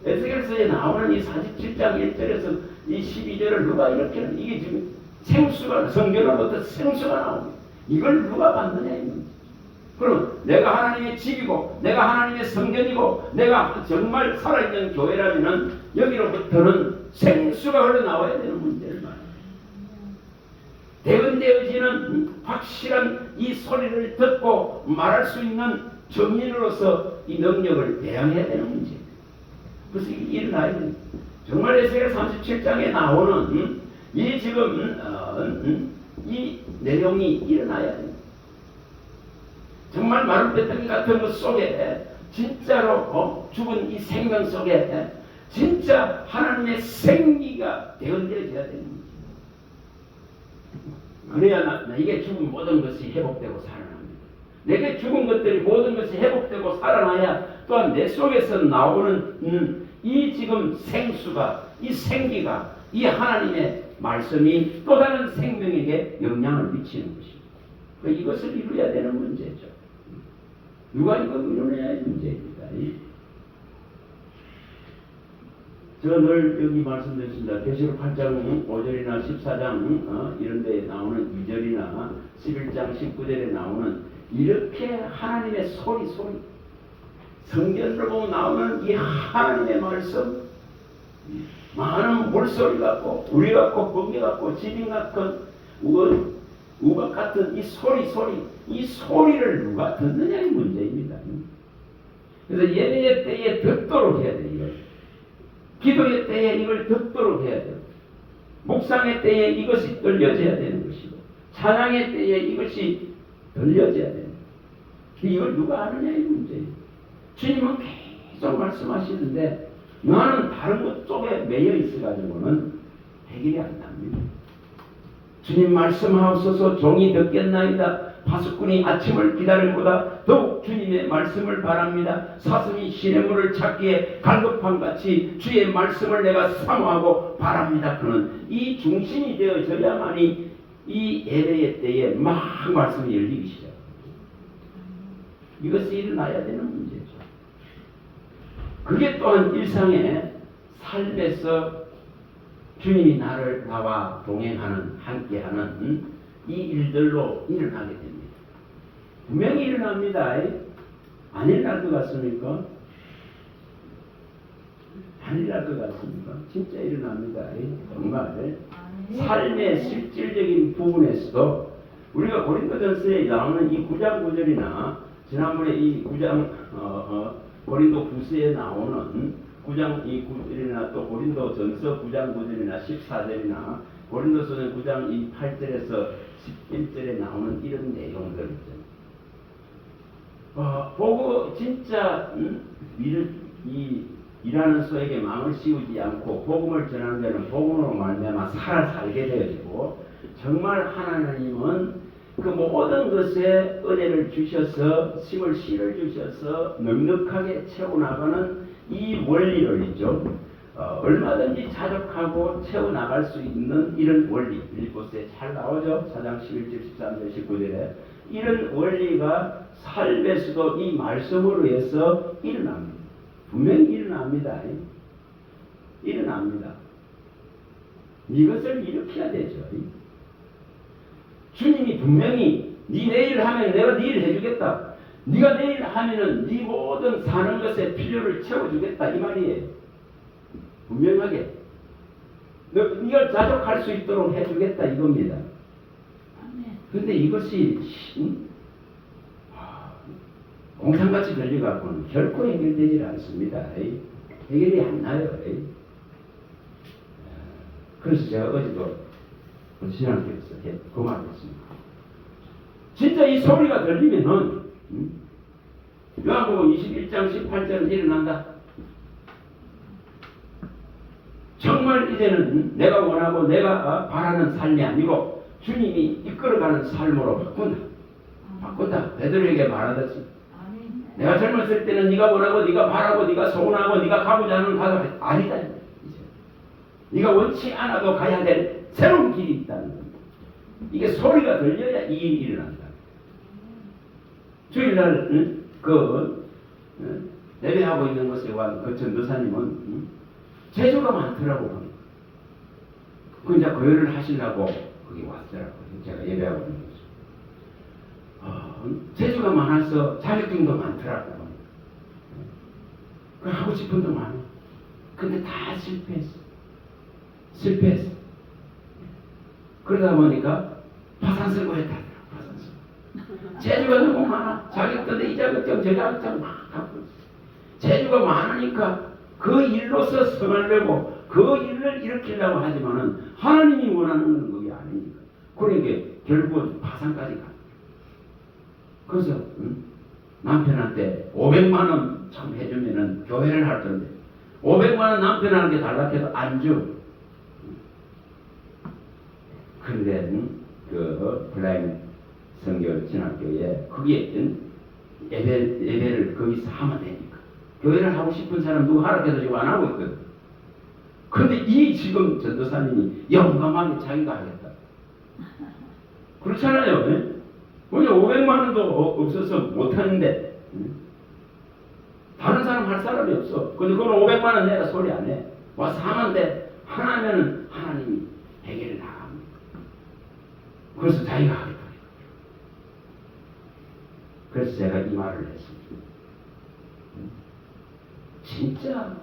Speaker 1: 에스겔서에 나오는 이 47장 1절에서 이 12절을 누가 일으키는 이게 지금 생수가 성전으로부터 생수가 나옵니다. 이걸 누가 만드냐 이 문제. 그럼 내가 하나님의 집이고 내가 하나님의 성전이고 내가 정말 살아있는 교회라면 여기로부터는 생수가 흘러나와야 되는 문제를 말합니다. 대언되어지는 확실한 이 소리를 듣고 말할 수 있는 정인으로서 이 능력을 대항해야 되는 문제입니다. 그래서 이게 일어나야 됩니다. 정말 에스겔 37장에 나오는 이 지금 이 내용이 일어나야 됩니다. 정말 마른 배터리 같은 것 속에 진짜로 죽은 이 생명 속에 진짜 하나님의 생기가 대언되어져야 됩니다. 그래야 나에게 죽은 모든 것이 회복되고 살아납니다. 내게 죽은 것들이 모든 것이 회복되고 살아나야 또한 내 속에서 나오는 이 지금 생수가 이 생기가 이 하나님의 말씀이 또 다른 생명에게 영향을 미치는 것입니다. 이것을 이루어야 되는 문제죠. 누가 이걸 이루느냐의 문제입니다. 제가 늘 여기 말씀드렸습니다. 계시록 8장 5절이나 14장 이런 데 나오는 2절이나 11장 19절에 나오는 이렇게 하나님의 소리 성경으로 보면 나오는 이 하나님의 말씀 많은 물소리 같고 우리 같고 번개 같고 지진 같은 우박 같은 이 소리 이 소리를 누가 듣느냐의 문제입니다. 그래서 예배의 때에 듣도록 해야 돼요. 기도의 때에 이걸 듣도록 해야 돼요. 묵상의 때에 이것이 들려져야 되는 것이고 찬양의 때에 이것이 들려져야 되는 것이고 이걸 누가 아느냐의 문제예요. 주님은 계속 말씀하시는데 나는 다른 것 쪽에 매여 있어가지고는 해결이 안 납니다. 주님 말씀하옵소서 종이 듣겠나이다. 파수꾼이 아침을 기다림보다 더욱 주님의 말씀을 바랍니다. 사슴이 시냇물을 찾기에 갈급함같이 주의 말씀을 내가 사모하고 바랍니다. 그는 이 중심이 되어져야만이 이 예배의 때에 막 말씀이 열리기 시작합니다. 이것이 일어나야 되는 문제죠. 그게 또한 일상의 삶에서 주님이 나와 동행하는 함께하는 이 일들로 일어나게 됩니다. 분명히 일어납니다. 안 일어날 것 같습니까? 안 일어날 것 같습니까? 진짜 일어납니다. 정말 삶의 실질적인 부분에서도 우리가 고린도전서에 나오는 이 9장 9절이나 지난번에 이 9장 고린도 9서에 나오는 9장 이 9절이나 또 고린도전서 9장 9절이나 14절이나 고린도서는 9장 이 8절에서 11절에 나오는 이런 내용들 있잖아요. 보고 진짜 일하는 소에게 마음을 씌우지 않고 복음을 전하는 데는 복음으로 말미암아 살게 되어지고 정말 하나님은 그 모든 것에 은혜를 주셔서 힘을 실어 주셔서 넉넉하게 채워나가는 이 원리를 있죠. 얼마든지 자족하고 채워나갈 수 있는 이런 원리 빌립보서에 잘 나오죠. 4장 11절 13절 19절에 이런 원리가 삶에서도 이 말씀으로 해서 일어납니다. 분명히 일어납니다. 일어납니다. 이것을 일으켜야 되죠. 주님이 분명히 네 내일 하면 내가 내일 해주겠다. 네가 내일 하면은 네 모든 사는 것에 필요를 채워주겠다 이 말이에요. 분명하게 네가 자족할 수 있도록 해주겠다 이겁니다. 그런데 이것이 공상같이 들려갖고는 결코 해결되지 않습니다. 해결이 안 나요. 그래서 제가 어제도 신앙교에서 그 말을 했습니다. 진짜 이 소리가 들리면은 요한복음 21장 18절은 일어난다. 정말 이제는 내가 원하고 내가 바라는 삶이 아니고 주님이 이끌어가는 삶으로 바꾼다. 베드로에게 말하듯이 내가 젊었을 때는 네가 원하고 네가 바라고 네가 소원하고 네가 가고자 하는 가도 아니다. 이제. 네가 원치 않아도 가야 될 새로운 길이 있다는 겁니다. 이게 소리가 들려야 이 일이 일어난다. 주일날 예배하고 있는 곳에 온 그 전도사님은 재주가 많더라고. 그 이제 교회를 하시려고 거기 왔더라고. 제가 예배하고 있는 곳에. 재주가 많아서 자격증도 많더라고. 하고 싶은 도 많아. 근데 다 실패했어. 그러다 보니까 파산선고했다. 재주가 너무 많아. 자격증도 이 자격증 저 자격증 막 갖고 있어. 재주가 많으니까 그 일로서 성하려고 그 일을 일으키려고 하지만은 하나님이 원하는 것이 아니니까. 그러니까 결국은 파산까지 가. 그래서 남편한테 500만 원 참 해주면은 교회를 할 텐데 500만 원 남편한테 달라고 해도 안 줘. 그런데 그 블라인 성교 진학교에 거기에 예배를 거기서 하면 되니까 교회를 하고 싶은 사람 누구 하락해서 지금 안 하고 있거든. 그런데 이 지금 전도사님이 영감하게 자기가 하겠다. 그렇잖아요. 네? 500만 원도 없어서 못하는데 다른 사람 할 사람이 없어. 근데 그건 500만 원 내라 소리 안 해. 와서 하는데 하나면은 하나님이 해결해 나갑니다. 그래서 자기가 하겠다. 그래서 제가 이 말을 했습니다. 진짜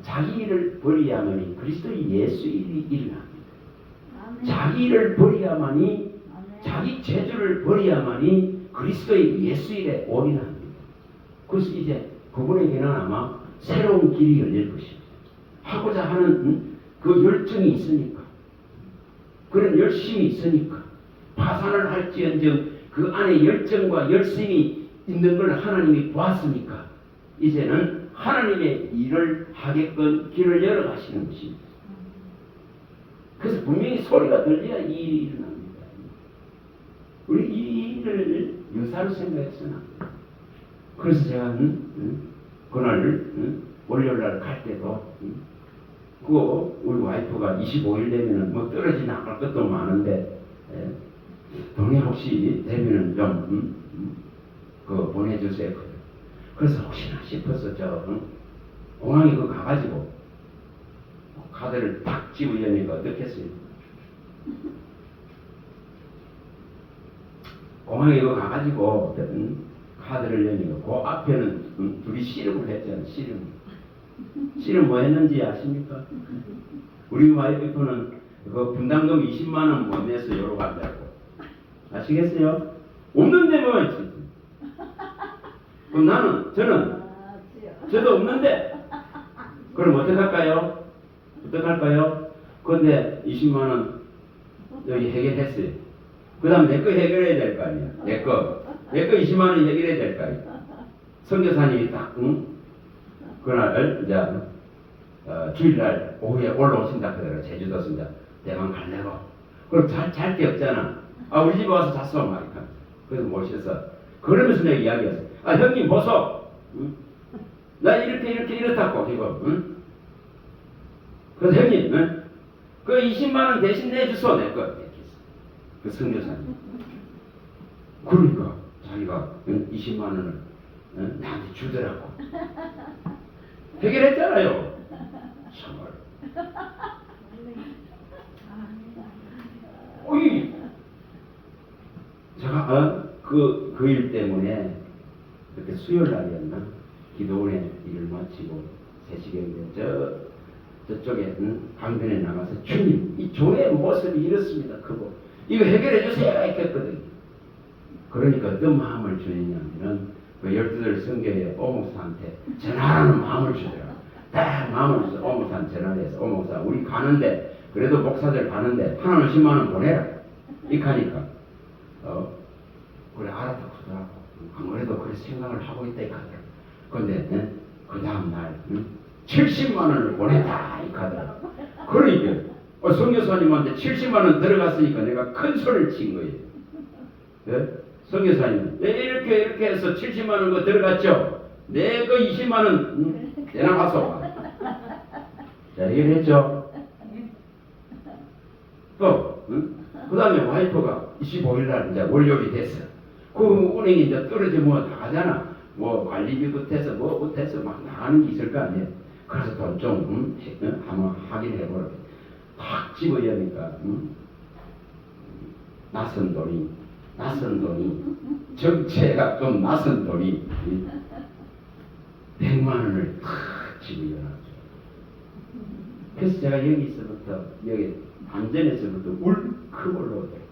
Speaker 1: 자기 일을 버려야만이 그리스도의 예수 일이 일어납니다. 자기 일을 버려야만이 자기 재주를 버려야만이 그리스도의 예수 일에 올인합니다. 그래서 이제 그분에게는 아마 새로운 길이 열릴 것입니다. 하고자 하는 그 열정이 있으니까, 그런 열심이 있으니까, 파산을 할지언정 그 안에 열정과 열심이 있는 걸 하나님이 보았으니까 이제는 하나님의 일을 하게끔 길을 열어가시는 것입니다. 그래서 분명히 소리가 들려야 이 일이 일어납니다. 우리 이 일을 유사로 생각했으나 그래서 제가 그날 월요일날 갈 때도 우리 와이프가 25일 되면은 뭐 떨어지 나갈 것도 많은데 돈이 혹시 되면은 좀 보내주세요. 그래서 혹시나 싶어서 공항에 가가지고 카드를 탁 집으려니까 어떻겠어요? 공항에 가가지고 카드를 여니까 그 앞에는 둘이 씨름을 했잖아요. 씨름 뭐 했는지 아십니까? 우리 와이프는 그 분담금 20만 원 못 내서 여러 간다고. 아시겠어요? 없는데 뭐 했지? 그럼 저도 없는데 그럼 어떡할까요? 근데 20만 원 여기 해결했어요. 그 다음에 내 거 해결해야 될 거 아니야. 내 거 20만 원 해결해야 될 거 아니야. 선교사님이 딱 그날 이제 주일날 오후에 올라오신다 그러더라고요. 제주도 쓴다. 대만 갈래고. 그럼 잘 데 없잖아. 우리 집에 와서 잤어 말이야. 그래서 모셔서 그러면서 내가 이야기했어. 형님 보소. 나 이렇다고 지금. 그래서 형님 그 20만 원 대신 내주소 내 거. 그 선교사님. 그러니까 자기가 20만 원을 나한테 주더라고. 해결했잖아요. 정말. 제가 그 일 때문에 그때 수요일 날이었나 기도원에 일을 마치고 3시경에 저쪽에 강변에 나가서 주님 이 교회의 모습이 이렇습니다. 크고 이거 해결해 주세요 했거든요. 그러니까 어떤 마음을 주느냐면은 그 12들 성교의 오목사한테 전하라는 마음을 주더라고요. 딱 마음을 주서 오목사한테 전화를 해서 오목사 우리 가는데 그래도 목사들 가는데 하나는 10만 원 보내라. 이렇게 하니까 그래 알았다 그러더라고. 아무래도 그렇게 생각을 하고 있다 이렇게 하더라고. 그런데 그 다음날 70만 원을 보냈다 이렇게 하더라고. 그러니까 선교사님한테 70만 원 들어갔으니까 내가 큰 소리를 친 거예요. 네? 선교사님 이렇게 해서 70만 원 거 들어갔죠? 내 거 20만 원 내놔가서 자 해결했죠? 또 그 다음에 와이프가 25일날 이제 월요일이 됐어. 그 은행이 이제 떨어져 뭐 나가잖아. 뭐 관리비부터 해서 뭐부터 해서 막 나가는 게 있을 거 아니에요. 그래서 돈 좀 한번 확인해보라. 탁 집어여니까 낯선 돈이 정체가 좀 낯선 돈이 100만 원을 탁 집어여놨죠. 그래서 제가 여기서부터 여기 안전에서부터 울컥 올라오더라고요.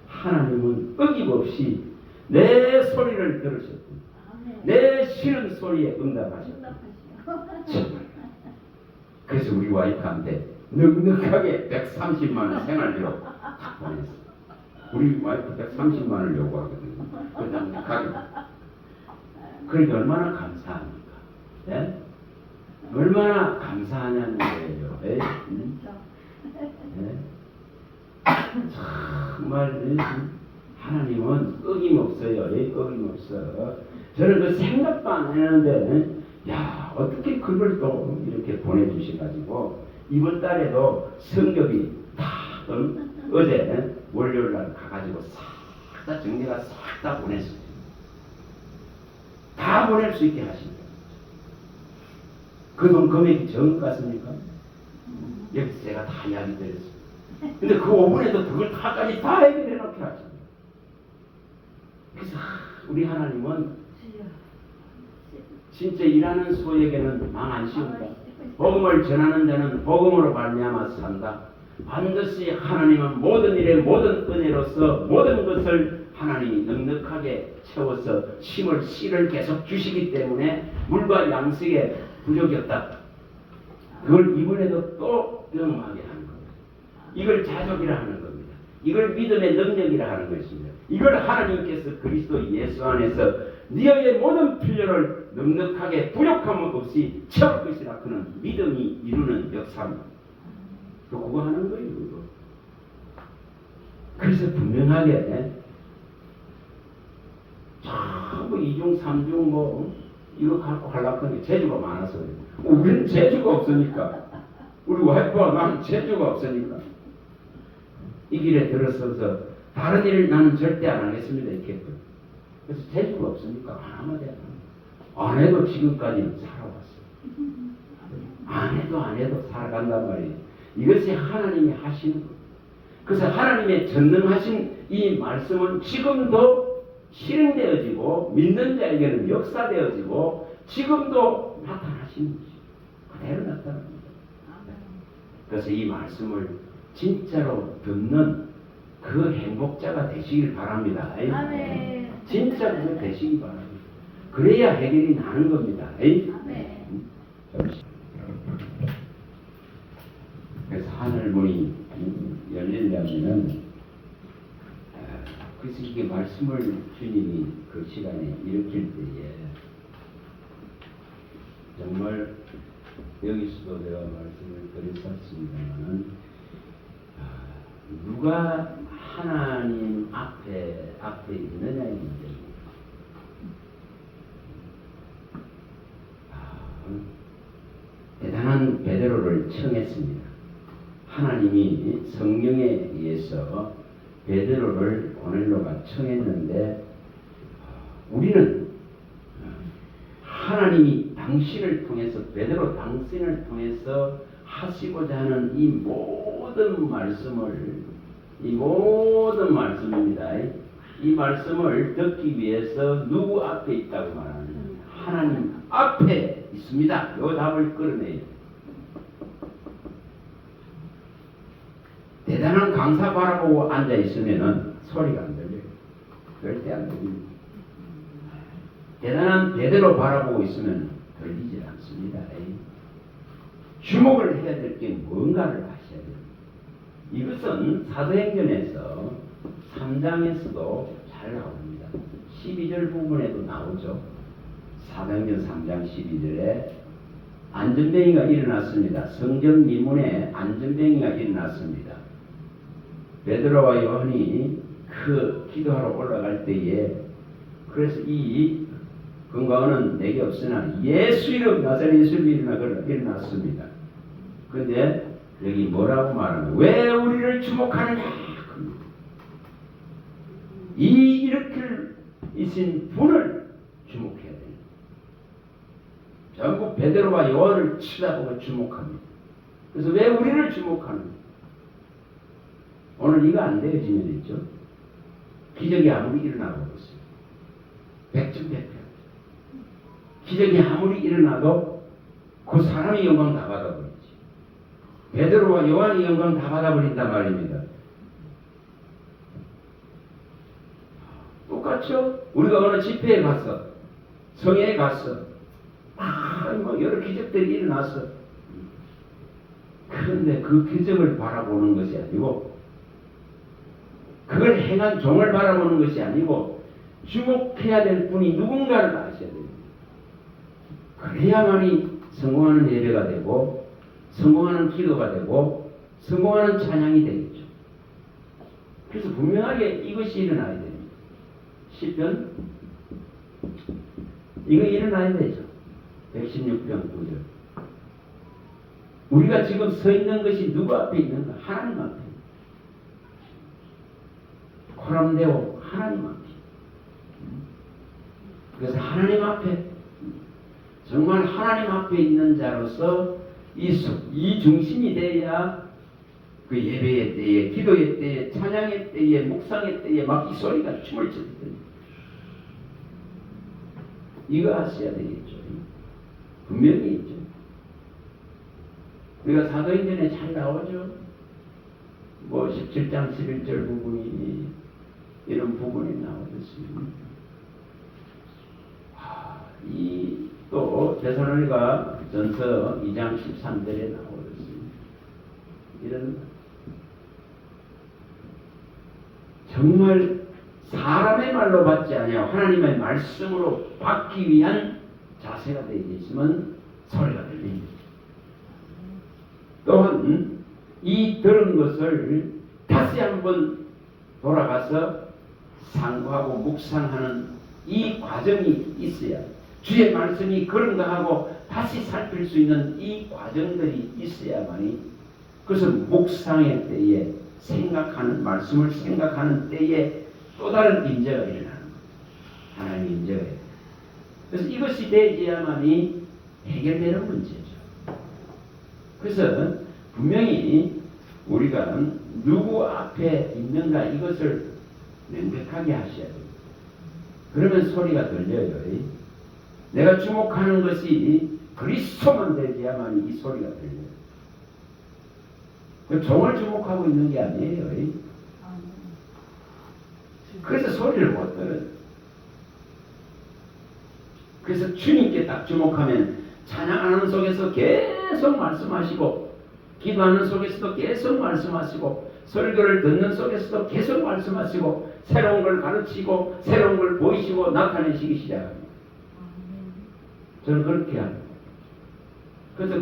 Speaker 1: 하나님은 어김없이 내 소리를 들으셨고 내 쉬는 소리에 응답하셨고 정말. 그래서 우리 와이프한테 넉넉하게 130만 원 생활비로 딱 보냈어. 우리 와이프 130만 원을 요구하거든요. 넉넉하게. 그러니까 얼마나 감사합니까? 예? 얼마나 감사하냐는 거예요. 예? 정말 하나님은 어김없어요. 어김없어. 저는 그 생각도 안 했는데 야 어떻게 그걸 또 이렇게 보내주셔가지고 이번 달에도 성격이 다 어제 월요일날 가가지고 싹 다 정리가 싹 다 보냈어요. 다 보낼 수 있게 하십니다. 그 돈 금액이 적은 것 같습니까? 여기서 제가 다 이야기 드렸습니다. 근데 그 5분에도 그걸 다까지 다 해결해 놓게 하십니다. 그래서 우리 하나님은 진짜 일하는 소에게는 망 안 씌운다. 복음을 전하는 데는 복음으로 말미암아 산다. 반드시 하나님은 모든 일에 모든 은혜로서 모든 것을 하나님이 넉넉하게 채워서 심을 씨를 계속 주시기 때문에 물과 양식에 부족이 없다. 그걸 이번에도 또 경험하게 하는 겁니다. 이걸 자족이라 하는 겁니다. 이걸 믿음의 능력이라 하는 것입니다. 이걸 하나님께서 그리스도 예수 안에서 너희의 모든 필요를 넉넉하게 부족함 없이 채울 것이라 그는 믿음이 이루는 역사입니다. 그거 하는 거예요. 그거. 그래서 분명하게 전부 2중 3중 뭐 이거 갖고 하려고 하는 게 재주가 많아서 그래요. 우리는 재주가 없으니까. 우리 와이프와 나는 재주가 없으니까. 이 길에 들어서서 다른 일을 나는 절대 안 하겠습니다. 이렇게. 그래서 재주가 없으니까 하나만 해야 안 해도 지금까지 살아왔어요. 안 해도 살아간단 말이에요. 이것이 하나님이 하시는 거예요. 그래서 하나님의 전능하신 이 말씀은 지금도 실행되어지고 믿는 자에게는 역사되어지고 지금도 나타나시는 것이죠. 그대로 나타납니다. 그래서 이 말씀을 진짜로 듣는 그 행복자가 되시길 바랍니다.
Speaker 2: 아멘.
Speaker 1: 진짜 그거 되시기 바랍니다. 그래야 해결이 나는 겁니다. 그래서 하늘문이 열리려면은 그래서 이게 말씀을 주님이 그 시간에 일으킬 때에 정말 여기서도 내가 말씀을 드렸었습니다만은 누가 하나님 앞에 있느냐의 문제입니다. 대단한 베드로를 청했습니다. 하나님이 성령에 의해서 베드로를 고넬로가 청했는데 우리는 하나님이 당신을 통해서 베드로 당신을 통해서 하시고자 하는 이 모든 말씀입니다. 이 말씀을 듣기 위해서 누구 앞에 있다고 말하느냐? 하나님 앞에 있습니다. 이 답을 끌어내요. 대단한 강사 바라보고 앉아 있으면은 소리가 안 들려요. 절대 안 들립니다. 대단한 베드로 바라보고 있으면 들리질 않습니다. 주목을 해야 될 게 뭔가를 하셔야 됩니다. 이것은 사도행전에서 3장에서도 잘 나옵니다. 12절 부분에도 나오죠. 사도행전 3장 12절에 안전뱅이가 일어났습니다. 성전 미문에 안전뱅이가 일어났습니다. 베드로와 요한이 그 기도하러 올라갈 때에 그래서 이 건강은 내게 없으나 예수 이름 나사렛 예수 이름으로 일어났습니다. 그런데 여기 뭐라고 말하면 왜 우리를 주목하느냐? 이 일으킬 이신 분을 주목해야 됩니다. 전부 베드로와 요한을 쳐다보고 주목합니다. 그래서 왜 우리를 주목하는가? 오늘 이거 안 되어지면 있죠. 기적이 아무리 일어나고 있어요. 백전백패. 기적이 아무리 일어나도 그 사람의 영광 다 받아버리지. 베드로와 요한의 영광 다 받아버린단 말입니다. 똑같죠? 우리가 어느 집회에 갔어. 성회에 갔어. 뭐 여러 기적들이 일어났어. 그런데 그 기적을 바라보는 것이 아니고 그걸 행한 종을 바라보는 것이 아니고 주목해야 될 분이 누군가를 아셔야 됩니다. 그래야만이 성공하는 예배가 되고 성공하는 기도가 되고 성공하는 찬양이 되겠죠. 그래서 분명하게 이것이 일어나야 됩니다. 시편 이거 일어나야 되죠. 116편 9절. 우리가 지금 서 있는 것이 누구 앞에 있는가? 하나님 앞에. 코람데오 하나님 앞에. 그래서 하나님 앞에 정말 하나님 앞에 있는 자로서 이 중심이 돼야 그 예배의 때에, 기도의 때에, 찬양의 때에, 묵상의 때에 막 이 소리가 춤을 추거든요. 이거 아셔야 되겠죠. 분명히 있죠. 우리가 사도행전에 잘 나오죠. 뭐 17장 11절 부분이 이런 부분이 나오겠습니다. 이 또 데살로니가 전서 2장 13절에 나오겠습니다. 이런 정말 사람의 말로 받지 아니하고 하나님의 말씀으로 받기 위한 자세가 되겠으면 소리가 들립니다. 또한 이 들은 것을 다시 한번 돌아가서 상고하고 묵상하는 이 과정이 있어야 주의 말씀이 그런가 하고 다시 살필 수 있는 이 과정들이 있어야만이 그것은 묵상의 때에 생각하는 말씀을 생각하는 때에 또 다른 임재가 일어나는 거예요. 하나님의 임재가 일어나요. 그래서 이것이 되어야만이 해결되는 문제죠. 그래서 분명히 우리가 누구 앞에 있는가 이것을 명백하게 하셔야 됩니다. 그러면 소리가 들려요. 내가 주목하는 것이 그리스도만 되어야만 이 소리가 들려요. 그 종을 주목하고 있는 게 아니에요. 그래서 소리를 못 들어요. 그래서 주님께 딱 주목하면 찬양하는 속에서 계속 말씀하시고 기도하는 속에서도 계속 말씀하시고 설교를 듣는 속에서도 계속 말씀하시고 새로운 걸 가르치고 새로운 걸 보이시고 나타내시기 시작합니다. 저는 그렇게 합니다. 그래서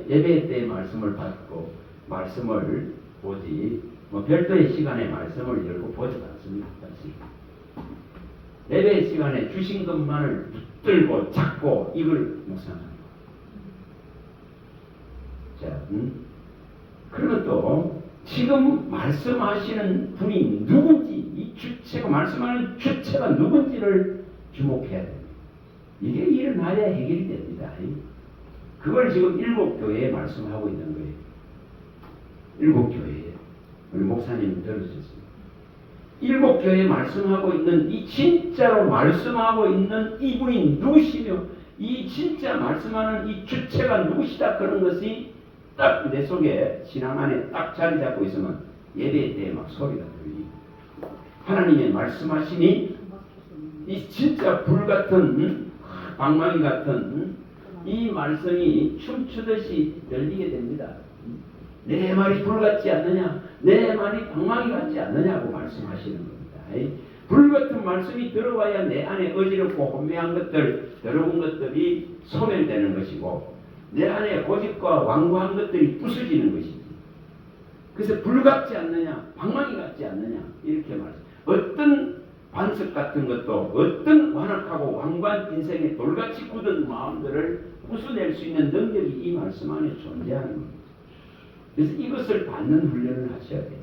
Speaker 1: 예배 때 말씀을 받고 말씀을 보지 뭐 별도의 시간에 말씀을 열고 보지 않습니다. 예배 시간에 주신 것만을 붙들고 잡고 이걸 묵상합니다. 자, 그리고 또 지금 말씀하시는 분이 누군지 이 주체가 말씀하는 주체가 누군지를 주목해야 됩니다. 이게 일어나야 해결이 됩니다. 그걸 지금 7교회에 말씀하고 있는 거예요. 7교회에 우리 목사님 들으셨습니다. 7교회에 말씀하고 있는 이 진짜로 말씀하고 있는 이분이 누구시며 이 진짜 말씀하는 이 주체가 누구시다 그런 것이 딱 내 속에 신앙 안에 딱 자리 잡고 있으면 예배 때 막 소리가 들리고 하나님의 말씀하시니 이 진짜 불같은 방망이 같은 이 말씀이 춤추듯이 들리게 됩니다. 내 말이 불같지 않느냐, 내 말이 방망이 같지 않느냐고 말씀하시는 겁니다. 불같은 말씀이 들어와야 내 안에 어지럽고 혼미한 것들, 더러운 것들이 소멸되는 것이고 내 안에 고집과 완고한 것들이 부서지는 것이지. 그래서 불같지 않느냐, 방망이 같지 않느냐 이렇게 말씀. 어떤 반석 같은 것도 어떤 완악하고 완고한 인생의 돌같이 굳은 마음들을 부숴낼 수 있는 능력이 이 말씀 안에 존재하는 겁니다. 그래서 이것을 받는 훈련을 하셔야 돼요.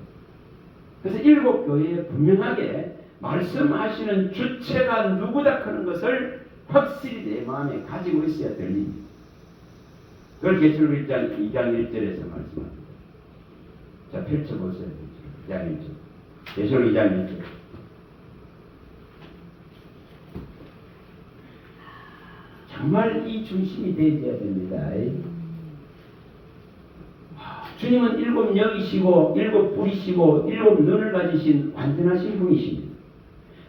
Speaker 1: 그래서 7교회에 분명하게 말씀하시는 주체가 누구다 하는 것을 확실히 내 마음에 가지고 있어야 들립니다. 그걸 계시록 1장 2장 1절에서 말씀합니다. 자, 펼쳐보세요. 2장 1절. 계시록 2장 1절. 정말 이 중심이 되어야 됩니다. 주님은 7 영이시고 7 불이시고 7 눈을 가지신 완전하신 분이십니다.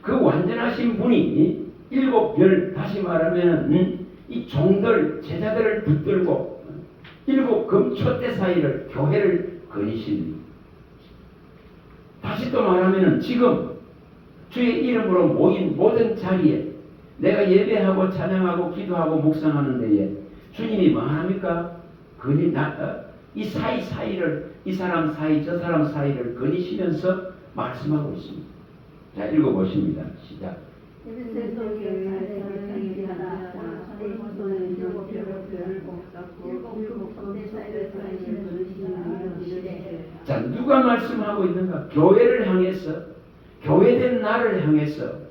Speaker 1: 그 완전하신 분이 7 별, 다시 말하면 이 종들, 제자들을 붙들고 7 금초대 사이를 교회를 거니십니다. 다시 또 말하면 지금 주의 이름으로 모인 모든 자리에 내가 예배하고 찬양하고 기도하고 묵상하는 데에 주님이 뭐 합니까? 이 사이사이를 이 사람 사이 저 사람 사이를 거니시면서 말씀하고 있습니다. 자, 읽어보십니다. 시작. 자, 누가 말씀하고 있는가? 교회를 향해서, 교회된 나를 향해서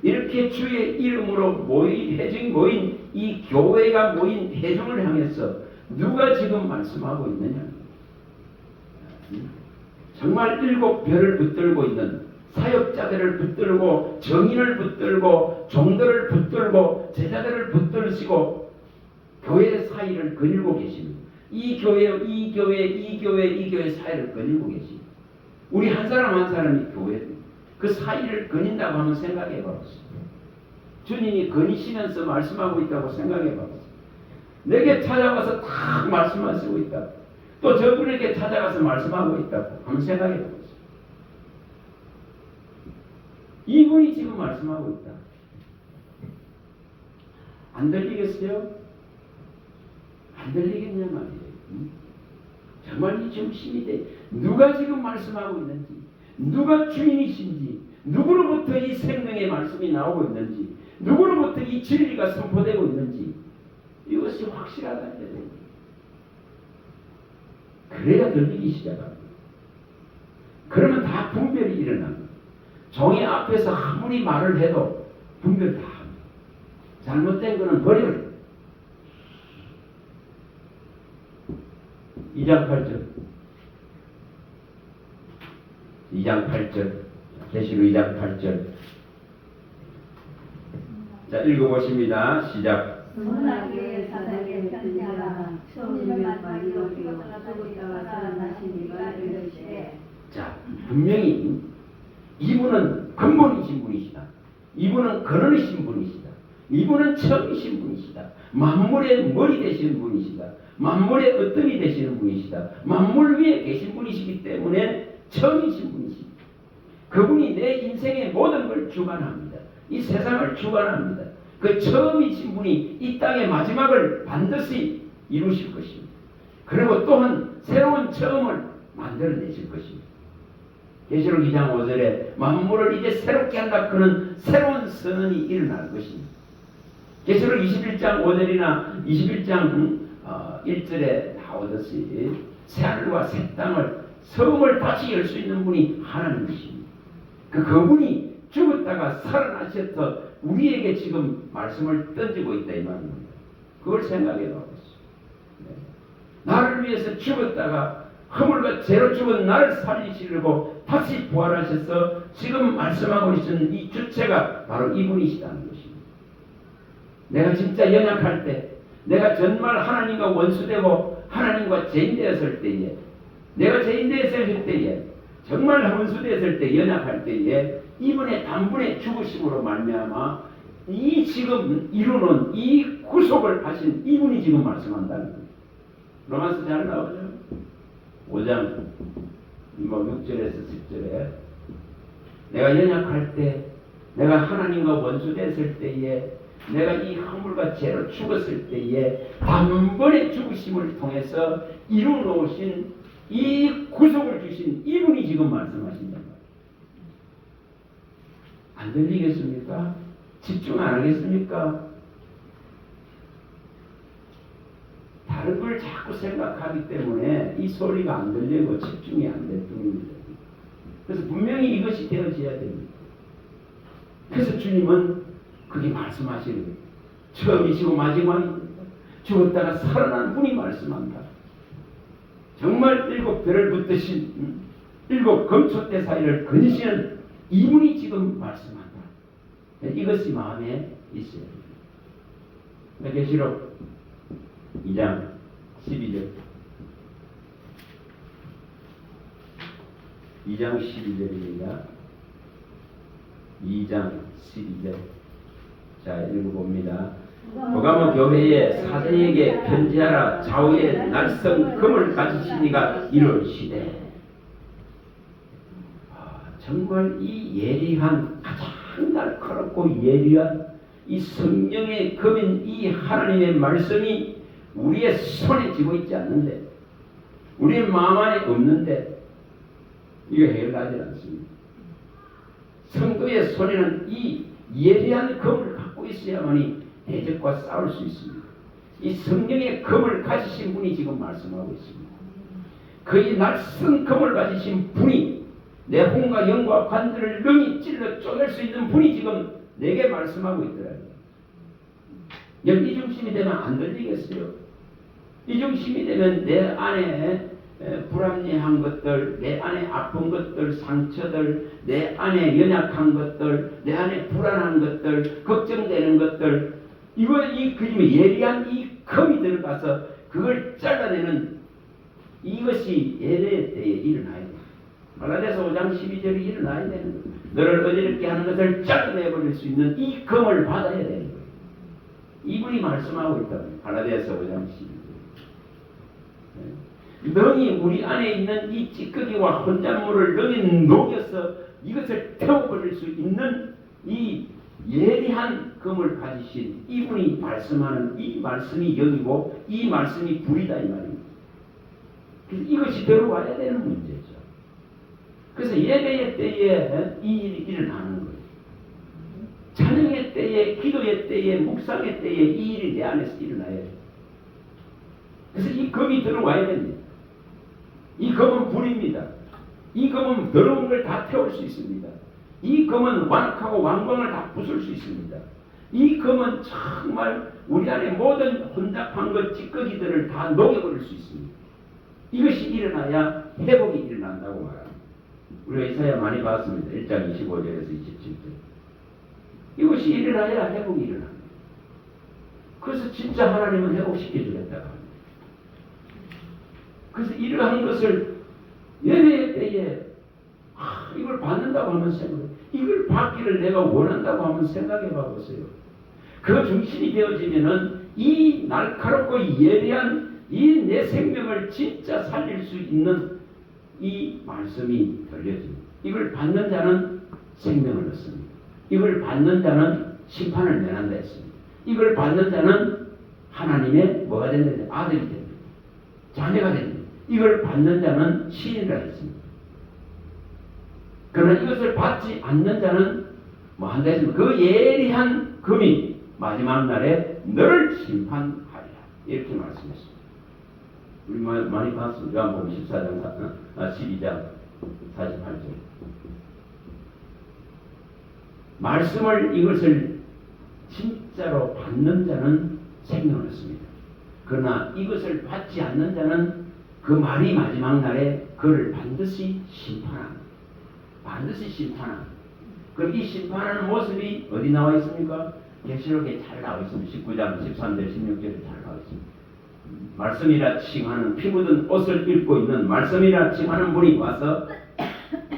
Speaker 1: 이렇게 주의 이름으로 모인 회중이 모인 이 교회가 모인 회중을 향해서 누가 지금 말씀하고 있느냐? 정말 7별을 붙들고 있는 사역자들을 붙들고 정인을 붙들고 종들을 붙들고 제자들을 붙들으시고 교회 사이를 거닐고 계십니다. 이 교회 사이를 거닐고 계십니다. 우리 한 사람 한 사람이 교회 그 사이를 거닌다고 한번 생각해 봐보세요. 주님이 거니시면서 말씀하고 있다고 생각해 봐보세요. 내게 찾아와서 딱 말씀하시고 있다. 또 저분에게 찾아가서 말씀하고 있다고 한번 생각해 보세요. 이분이 지금 말씀하고 있다. 안 들리겠어요? 안 들리겠냐 말이에요. 정말 이 중심이 돼. 누가 지금 말씀하고 있는지, 누가 주인이신지, 누구로부터 이 생명의 말씀이 나오고 있는지, 누구로부터 이 진리가 선포되고 있는지 이것이 확실하다는 거예요. 그래야 들리기 시작합니다. 그러면 다 분별이 일어납니다. 종의 앞에서 아무리 말을 해도 분별 다 합니다. 잘못된 거는 버려요. 2장 8절. 2장 8절. 계시록 2장 8절. 자, 읽어보십니다. 시작.
Speaker 2: 문화교회 사사에게 편지하라. 처음이면 마지막이요 죽었다가 살아나신 이가 이르시되.
Speaker 1: 자, 분명히 이분은 근본이신 분이시다. 이분은 근원이신 분이시다. 이분은 처음이신 분이시다. 만물의 머리 되시는 분이시다. 만물의 으뜸이 되시는 분이시다. 만물 위에 계신 분이시기 때문에 처음이신 분이시다. 그분이 내 인생의 모든 걸 주관합니다. 이 세상을 주관합니다. 그 처음이신 분이 이 땅의 마지막을 반드시 이루실 것입니다. 그리고 또한 새로운 처음을 만들어내실 것입니다. 계시록 2장 5절에 만물을 이제 새롭게 한다 그는 새로운 선언이 일어날 것입니다. 계시록 21장 5절이나 21장 1절에 나오듯이 새하늘과 새 땅을 성을 다시 열 수 있는 분이 하나님이십니다. 그분이 죽었다가 살아나셔서 우리에게 지금 말씀을 던지고 있다 이 말입니다. 그걸 생각해 봐보시죠. 네. 나를 위해서 죽었다가 허물과 죄로 죽은 나를 살리시려고 다시 부활하셔서 지금 말씀하고 계시는 이 주체가 바로 이분이시다는 것입니다. 내가 진짜 연약할 때, 내가 정말 하나님과 원수되고 하나님과 죄인되었을 때에, 내가 죄인되었을 때에, 정말 원수되었을 때, 연약할 때에 이분의 단분의 죽으심으로 말미암아 이 지금 이루는 이 구속을 하신 이분이 지금 말씀한다는 거예요. 로마서 잘 나오죠? 5장 6절에서 10절에 내가 연약할 때, 내가 하나님과 원수됐을 때에, 내가 이 허물과 죄로 죽었을 때에 단번에 죽으심을 통해서 이루어놓으신 이 구속을 주신 이분이 지금 말씀하신단 말이에요. 안 들리겠습니까? 집중 안 하겠습니까? 다른 걸 자꾸 생각하기 때문에 이 소리가 안 들리고 집중이 안 될 뿐입니다. 그래서 분명히 이것이 되어져야 됩니다. 그래서 주님은 그게 말씀하시는 거예요. 처음이시고 마지막입니다. 죽었다가 살아난 분이 말씀한다. 정말 7별을 붙드신 7 검초대 사이를 거니시는 이분이 지금 말씀한다. 이것이 마음에 있어야 됩니다. 계시록 2장 12절 2장 12절입니다. 2장 12절 자 읽어봅니다. 버가모 교회의 사도에게 편지하라. 좌우에 날성 금을 가지신 이가 이르시되. 정말 이 예리한 가장 날카롭고 예리한 이 성령의 금인 이 하나님의 말씀이 우리의 손에 쥐고 있지 않는데, 우리의 마음 안에 없는데 이거 해결하지 않습니다. 성도의 손에는 이 예리한 금을 갖고 있어야만이 대적과 싸울 수 있습니다. 이 성령의 금을 가지신 분이 지금 말씀하고 있습니다. 그의 날선 금을 가지신 분이 내 혼과 영과 관들을 능히 찔러 쪼갤 수 있는 분이 지금 내게 말씀하고 있더라고요. 여기 이 중심이 되면 안 들리겠어요? 이 중심이 되면 내 안에 불합리한 것들, 내 안에 아픈 것들, 상처들, 내 안에 연약한 것들, 내 안에 불안한 것들, 걱정되는 것들, 이 그림에 예리한 이 검이 들어가서 그걸 잘라내는 이것이 예배 때에 일어나야 돼. 갈라디아서 5장 12절이 일어나야 되는 거예요. 너를 어지럽게 하는 것을 잘라내버릴 수 있는 이 검을 받아야 되는 거예요. 이분이 말씀하고 있다고요. 갈라디아서 5장 12절. 능히 우리 안에 있는 이 찌꺼기와 혼잣물을 능히 녹여서 이것을 태워버릴 수 있는 이 예리한 검을 가지신 이분이 말씀하는 이 말씀이 영이고 이 말씀이 불이다 이 말입니다. 그래서 이것이 들어와야 되는 문제죠. 그래서 예배의 때에 이 일이 일어나는 거예요. 찬양의 때에, 기도의 때에, 묵상의 때에 이 일이 내 안에서 일어나야 돼요. 그래서 이 검이 들어와야 됩니다. 이 검은 불입니다. 이 검은 더러운 걸 다 태울 수 있습니다. 이 검은 완악하고 왕광을 다 부술 수 있습니다. 이 검은 정말 우리 안에 모든 혼잡한 것, 찌꺼기들을 다 녹여버릴 수 있습니다. 이것이 일어나야 회복이 일어난다고 말합니다. 우리가 이사야 많이 봤습니다. 1장 25절에서 27절. 이것이 일어나야 회복이 일어납니다. 그래서 진짜 하나님은 회복시켜주겠다고 합니다. 그래서 이러한 것을 예배 때에 이걸 받는다고 하면 생각해. 이걸 받기를 내가 원한다고 하면 생각해 봐보세요. 그 중심이 되어지면은 이 날카롭고 예리한 이 내 생명을 진짜 살릴 수 있는 이 말씀이 들려집니다. 이걸 받는 자는 생명을 얻습니다. 이걸 받는 자는 심판을 면한다 했습니다. 이걸 받는 자는 하나님의 뭐가 된다? 아들이 됩니다. 자녀가 됩니다. 이걸 받는 자는 시인이라 했습니다. 그러나 이것을 받지 않는 자는 뭐 한다 했습니다. 그 예리한 금이 마지막 날에 너를 심판하리라. 이렇게 말씀했습니다. 우리 많이 봤습니다. 요한복음 12장 48절. 말씀을 이것을 진짜로 받는 자는 생명을 얻습니다. 그러나 이것을 받지 않는 자는 그 말이 마지막 날에 그를 반드시 심판합니다. 반드시 심판합니다. 그럼 이 심판하는 모습이 어디 나와 있습니까? 계시록에 잘 나와 있습니다. 19장 13절 16절에 잘 나와 있습니다. 말씀이라 칭하는 피 묻은 옷을 입고 있는 말씀이라 칭하는 분이 와서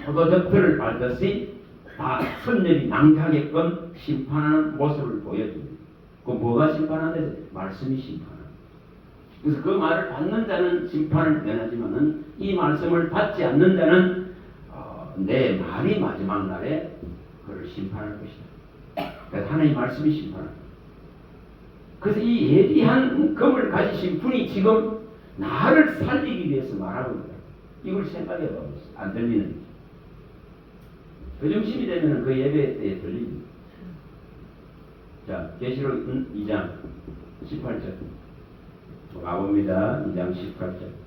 Speaker 1: 포도즙들을 밟듯이 다 선열이 낭자하게끔 심판하는 모습을 보여줍니다. 그 뭐가 심판하는데? 말씀이 심판합니다. 그래서 그 말을 받는 자는 심판을 면하지만은 이 말씀을 받지 않는 자는 내 말이 마지막 날에 그를 심판할 것이다. 그래서 하나님의 말씀이 심판합니다. 그래서 이 예리한 검을 가지신 분이 지금 나를 살리기 위해서 말하고 있다. 이걸 생각해 보세요. 안 들리는 거죠. 그 중심이 되면 그 예배 때에 들립니다. 자, 계시록 2장 18절 가봅니다. 2장 18절.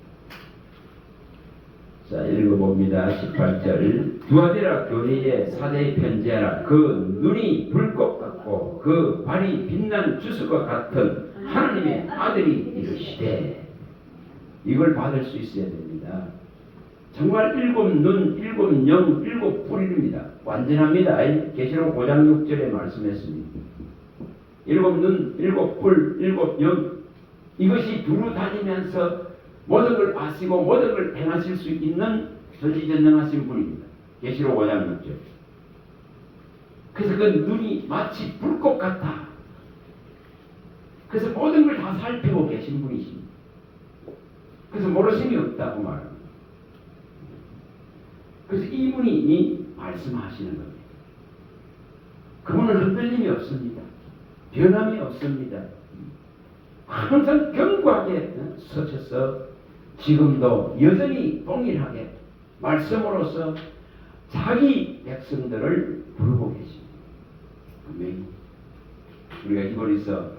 Speaker 1: 자, 읽어봅니다. 18절. 두아디라 교회에 사대에 편지하라. 그 눈이 불꽃 같고 그 발이 빛난 주석과 같은 하나님의 아들이 이르시되. 이걸 받을 수 있어야 됩니다. 정말 7눈, 7영, 7뿔입니다. 완전합니다. 계시록 5장 6절에 말씀했습니다. 7눈, 7뿔, 7영. 이것이 두루 다니면서 모든 걸 아시고 모든 걸 행하실 수 있는 전지전능하신 분입니다. 계시록 5장 6절. 그래서 그 눈이 마치 불꽃 같아. 그래서 모든 걸 다 살피고 계신 분이십니다. 그래서 모르심이 없다고 말합니다. 그래서 이분이 말씀하시는 겁니다. 그분은 흔들림이 없습니다. 변함이 없습니다. 항상 견고하게 서셔서 지금도 여전히 동일하게 말씀으로서 자기 백성들을 부르고 계십니다. 아멘. 우리가 히브리서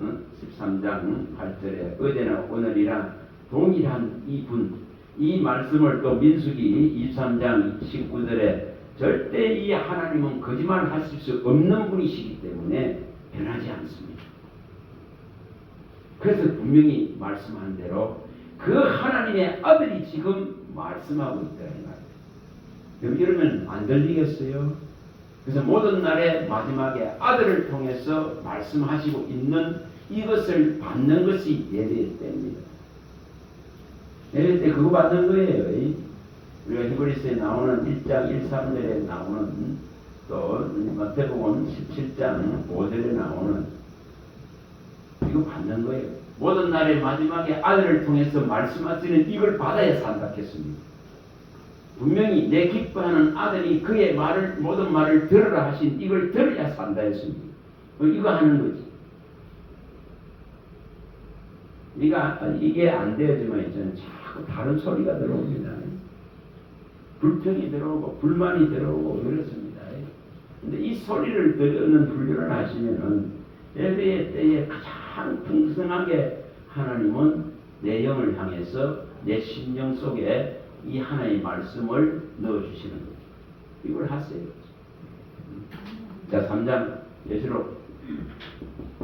Speaker 1: 13장 8절에 어제나 오늘이라 동일한 이분, 이 말씀을 또 민수기 23장 19절에 절대 이 하나님은 거짓말 하실 수 없는 분이시기 때문에 변하지 않습니다. 그래서 분명히 말씀한 대로 그 하나님의 아들이 지금 말씀하고 있다 이 말이에요. 이러면 안 들리겠어요? 그래서 모든 날의 마지막에 아들을 통해서 말씀하시고 있는 이것을 받는 것이 예배 때입니다. 예배 때 그거 받는 거예요. 우리가 히브리서에 나오는 1장 1, 3절에 나오는 또 마태복음 17장 5절에 나오는 이거 받는 거예요. 모든 날의 마지막에 아들을 통해서 말씀하시는 이걸 받아야 산다 했습니다. 분명히 내 기뻐하는 아들이 그의 말을 모든 말을 들으라 하신 이걸 들어야 산다 했습니다. 이거 하는 거지. 이게 안 되어지만 저는 자꾸 다른 소리가 들어옵니다. 불평이 들어오고 불만이 들어오고 그렇습니다. 근데 이 소리를 듣는 훈련을 하시면은 예배 때에 가장 풍성하게 하나님은 내 영을 향해서 내 심령 속에 이 하나님의 말씀을 넣어주시는 거죠. 이걸 하세요. 자, 3장 예시록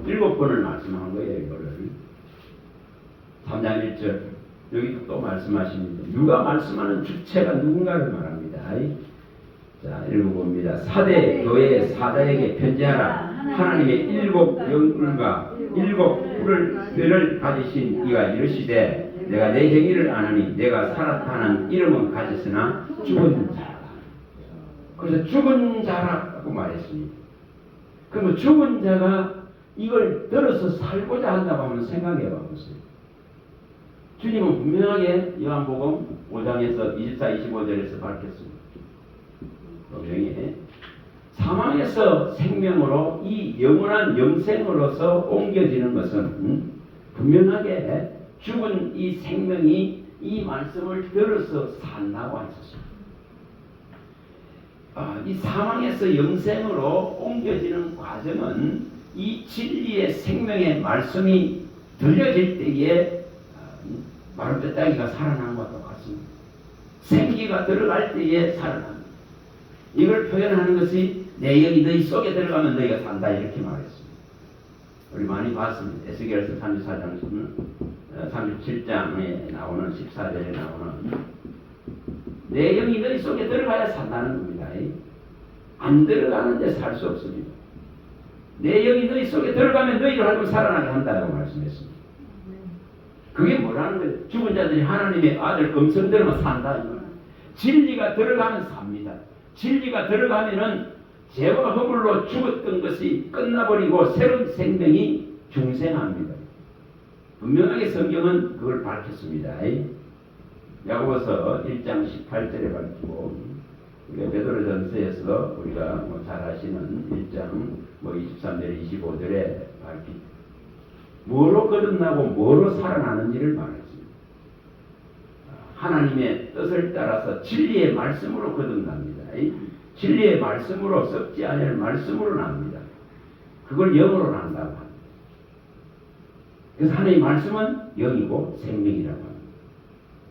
Speaker 1: 7번을 말씀한 거예요. 이거를 3장 1절 여기도 또 말씀하십니다. 누가 말씀하는 주체가 누군가를 말합니다. 자, 읽어봅니다. 사대 교회의 사자에게 편지하라. 하나님의 7 영과 7 뿔을 가지신 이가 이르시되 내가 내 행위를 아느니 내가 살았다는 이름은 가졌으나 죽은 자라. 그래서 죽은 자라고 말했습니다. 그러면 죽은 자가 이걸 들어서 살고자 한다고 하면 생각해 봐보세요. 주님은 분명하게 요한복음 5장에서 24, 25절에서 밝혔습니다. 분명히 사망에서 생명으로 이 영원한 영생으로서 옮겨지는 것은 분명하게 죽은 이 생명이 이 말씀을 들어서 산다고 하셨습니다. 이 사망에서 영생으로 옮겨지는 과정은 이 진리의 생명의 말씀이 들려질 때에 마루떼따기가 살아난 것과 똑같습니다. 생기가 들어갈 때에 살아납니다. 이걸 표현하는 것이 내 영이 너희 속에 들어가면 너희가 산다 이렇게 말했습니다. 우리 많이 봤습니다. 에스겔서 34장 37장에 나오는 14절에 나오는 내 영이 너희 속에 들어가야 산다는 겁니다. 안 들어가는데 살 수 없습니다. 내 영이 너희 속에 들어가면 너희를 하고 살아나게 한다고 말씀했습니다. 그게 뭐라는 거예요? 죽은 자들이 하나님의 아들 음성 들으면 산다. 진리가 들어가면 삽니다. 진리가 들어가면은 죄와 허물로 죽었던 것이 끝나버리고 새로운 생명이 중생합니다. 분명하게 성경은 그걸 밝혔습니다. 야고보서 1장 18절에 밝히고 우리가 베드로전서에서 우리가 잘 아시는 1장 23절 25절에 밝힌 뭐로 거듭나고 뭐로 살아나는지를 말했습니다. 하나님의 뜻을 따라서 진리의 말씀으로 거듭납니다. 진리의 말씀으로 썩지 아니할 말씀으로 납니다. 그걸 영으로 난다고 합니다. 그래서 하나님의 말씀은 영이고 생명이라고 합니다.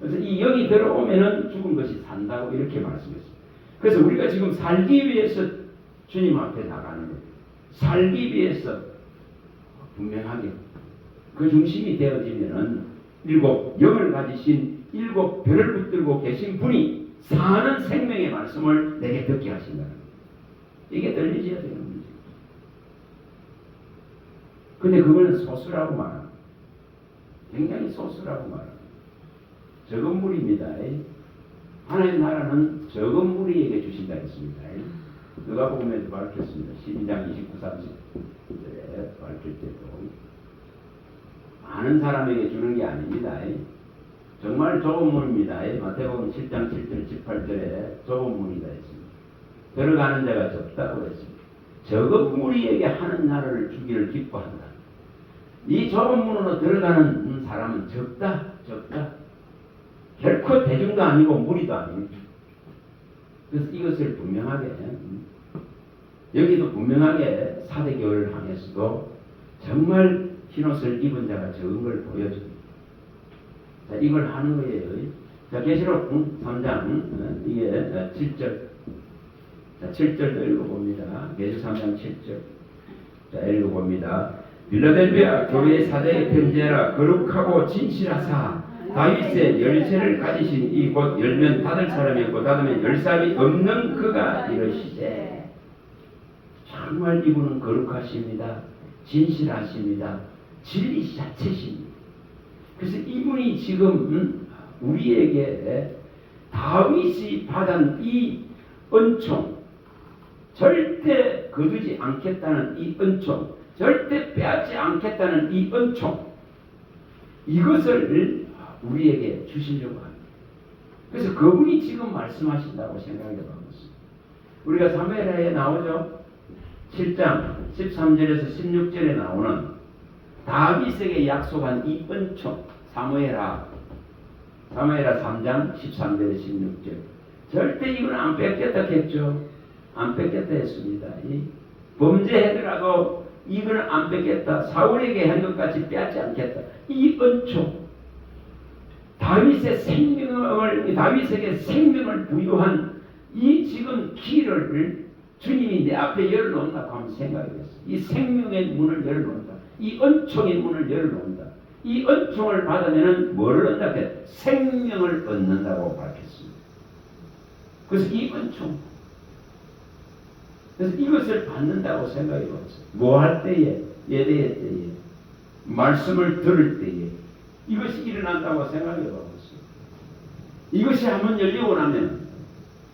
Speaker 1: 그래서 이 영이 들어오면은 죽은 것이 산다고 이렇게 말씀했습니다. 그래서 우리가 지금 살기 위해서 주님 앞에 나가는 거예요. 살기 위해서 분명하게 그 중심이 되어지면은 7 영을 가지신 7 별을 붙들고 계신 분이 사는 생명의 말씀을 내게 듣게 하신다는 거예요. 이게 들리셔야 되는 거죠. 근데 그거는 소수라고 말합니다. 굉장히 소수라고 말합니다. 적은 무리입니다. 하나님 나라는 적은 무리에게 주신다 했습니다. 누가복음에도 밝혔습니다. 12장 29, 30절에 밝힐 때도 많은 사람에게 주는 게 아닙니다. 정말 좁은 문입니다. 마태복음 7장 7절 18절에 좁은 문이다 했습니다. 들어가는 자가 적다고 했습니다. 적은 무리에게 하는 나라를 주기를 기뻐한다. 이 좁은 문으로 들어가는 사람은 적다. 결코 대중도 아니고 무리도 아닙니다. 그래서 이것을 분명하게 여기도 분명하게 사대교회를 향해서도 정말 흰옷을 입은 자가 적은 걸 보여줍니다. 자, 이걸 하는 거예요. 자, 계시록 3장 이게 7절 자, 7절도 읽어봅니다. 계시 3장 7절. 자, 읽어봅니다. 빌라델비아 교회 사대의 편지하라. 거룩하고 진실하사 다윗의 열쇠를 가지신 이 곧 열면 닫을 사람이 없고 닫으면 열 사람이 없는 그가 이러시되. 정말 이분은 거룩하십니다. 진실하십니다. 진리 자체십니다. 그래서 이분이 지금 우리에게 다윗이 받은 이 은총, 절대 거두지 않겠다는 이 은총, 절대 빼앗지 않겠다는 이 은총, 이것을 우리에게 주시려고 합니다. 그래서 그분이 지금 말씀하신다고 생각해 보겠습니다. 우리가 사무엘하에 나오죠. 7장 13절에서 16절에 나오는 다윗에게 약속한 이 은총, 사무엘하 3장 13절에 16절. 절대 이건 안 뺏겠다 했죠. 안 뺏겠다 했습니다. 범죄하더라도 이걸 안 뺏겠다. 사울에게 한 것 같이 빼앗지 않겠다. 이 은총, 다윗에게 생명을 부여한 이 지금 길을 주님이 내 앞에 열어놓는다고 한번 생각해봤어요. 이 생명의 문을 열어놓는다. 이 은총의 문을 열어놓는다. 이 은총을 받으면 뭐를 얻는다? 생명을 얻는다고 밝혔습니다. 그래서 이 은총, 그래서 이것을 받는다고 생각해봤어요. 뭐 할 때에, 예배의 때에, 말씀을 들을 때에 이것이 일어난다고 생각해봤어요. 이것이 한번 열리고 나면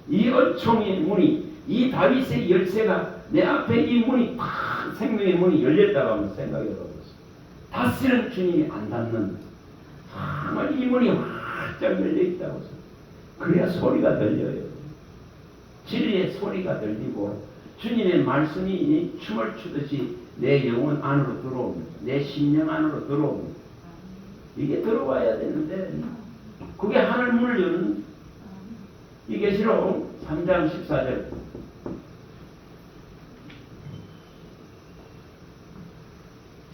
Speaker 1: 이 은총의 문이, 이 다윗의 열쇠가 내 앞에 이 문이 탁 생명의 문이 열렸다고 한번 생각해봤어요. 닫으는 주님이 안 닫는, 정말 이 문이 활짝 열려있다고 해서 그래야 소리가 들려요. 진리의 소리가 들리고 주님의 말씀이 춤을 추듯이 내 영혼 안으로 들어옵니다. 내 심령 안으로 들어옵니다. 이게 들어와야 되는데 그게 하늘 문을 여는 이 계시록 3장 14절.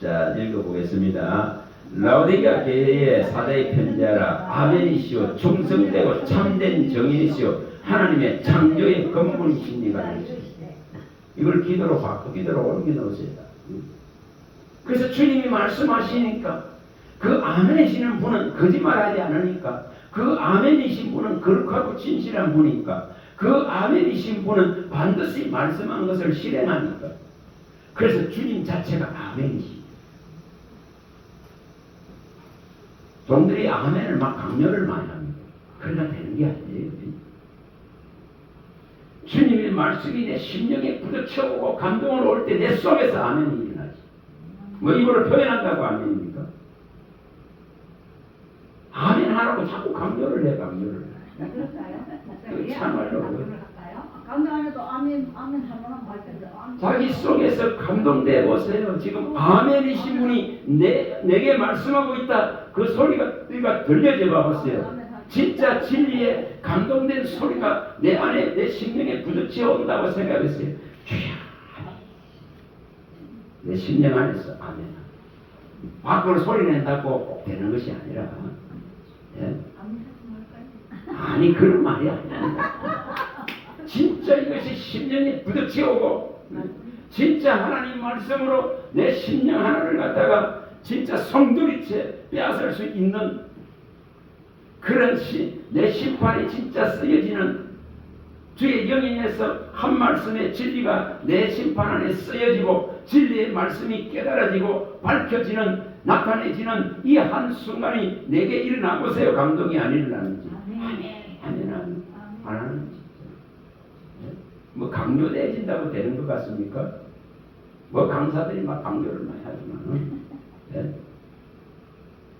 Speaker 1: 자, 읽어보겠습니다. 라오디게아 교회의 사대의 편지하라. 아멘이시오 충성되고 참된 정인이시오 하나님의 창조의 근본이십니까? 이걸 기도로 받고 기도로 옮겨놓으세요. 그래서 주님이 말씀하시니까 그 아멘이시는 분은 거짓말하지 않으니까, 그 아멘이신 분은 거룩하고 진실한 분이니까, 그 아멘이신 분은 반드시 말씀한 것을 실행하니까, 그래서 주님 자체가 아멘이십니다. 종들이 아멘을 막 강요를 많이 합니다. 그러다 되는 게 아니에요. 주님의 말씀이 내 심령에 부딪혀오고 감동을 올 때 내 속에서 아멘이 일어나지. 뭐 이거를 표현한다고 아멘입니까? 아멘 하라고 자꾸 강요를 해, 강요를.
Speaker 3: 그럴까요?
Speaker 1: 참말로.
Speaker 3: 강도 안 해도 아멘 하면 할 텐데.
Speaker 1: 자기 속에서 감동돼 보세요. 지금 아멘이신 분이 내게 말씀하고 있다. 그 소리가 들려져 봐보세요. 진짜 진리에 감동된 소리가 내 안에, 내 심령에 부딪혀 온다고 생각했어요. 주야, 내 심령 안에서 아멘. 밖으로 소리 낸다고 꼭 되는 것이 아니라, 예? 아니 그런 말이 아니야. 진짜 이것이 심령에 부딪혀 오고, 진짜 하나님 말씀으로 내 심령 하나를 갖다가 진짜 성도리째 빼앗을 수 있는 그런 내 심판이 진짜 쓰여지는, 주의 영인에서 한 말씀의 진리가 내 심판 안에 쓰여지고 진리의 말씀이 깨달아지고 밝혀지는, 나타내지는 이 한순간이 내게 일어나 보세요. 감동이 안 일어나는지. 아멘 안 하는지. 뭐 강요되어진다고 되는 것 같습니까? 뭐 강사들이 막 강요를 많이 하지만, 네?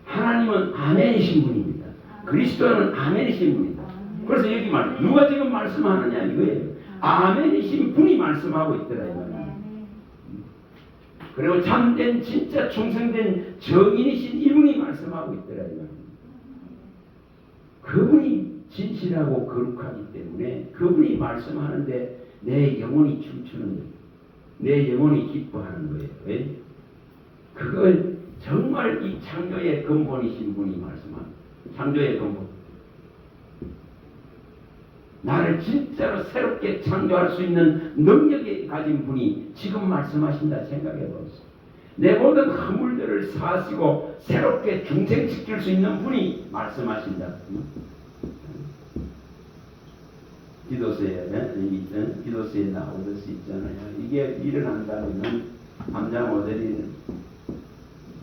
Speaker 1: 하나님은 아멘이신 분입니다. 그리스도는 아멘이신 분이다. 그래서 여기 누가 지금 말씀하느냐 이거예요. 아멘이신 분이 말씀하고 있더라 이 말이에요. 그리고 참된 진짜 충성된 정인이신 이분이 말씀하고 있더라 이 말이에요. 그분이 진실하고 거룩하기 때문에 그분이 말씀하는데 내 영혼이 춤추는 거예요. 내 영혼이 기뻐하는 거예요. 왜? 그걸 정말 이 창조의 근본이신 분이 말씀합니다. 창조의 근본. 나를 진짜로 새롭게 창조할 수 있는 능력이 가진 분이 지금 말씀하신다 생각해 보세요. 내 모든 허물들을 사하시고 새롭게 중생시킬 수 있는 분이 말씀하신다. 기도서에 나오듯이 있잖아요. 이게 일어난다면 함장 5절에는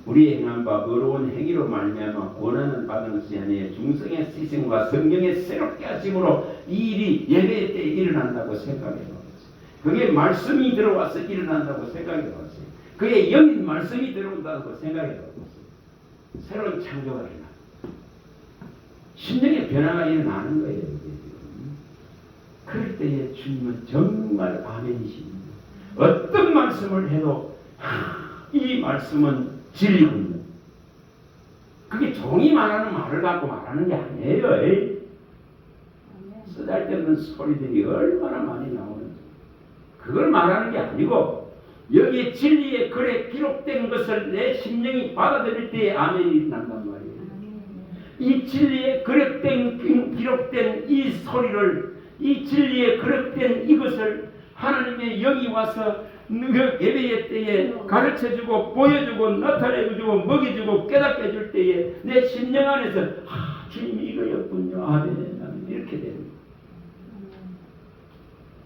Speaker 1: 우리의 행한 바 어려운 행위로 말미암아 고난을 받은 것이 아니에 중성의 희생과 성령의 새롭게 하심으로 이 일이 예배 때 일어난다고 생각해 보세요. 그게 말씀이 들어와서 일어난다고 생각해 보세요. 그게 영인 말씀이 들어온다고 생각해 보세요. 새로운 창조가 일어나. 심령의 변화가 일어나는 거예요. 그럴 때에 주님은 정말 아멘이십니다. 어떤 말씀을 해도 이 말씀은 진리군요. 그게 종이 말하는 말을 갖고 말하는 게 아니에요. 쓰잘데없는 소리들이 얼마나 많이 나오는지 그걸 말하는 게 아니고 여기에 진리의 글에 기록된 것을 내 심령이 받아들일 때에 아멘이 난단 말이에요. 이 진리에 기록된 이 소리를 이 진리에 기록된 이것을 하나님의 영이 와서 그 예배의 때에 가르쳐주고 보여주고 나타내주고 먹여주고 깨닫게 해줄 때에 내 심령 안에서 주님이 이거였군요. 아멘. 이렇게 됩니다.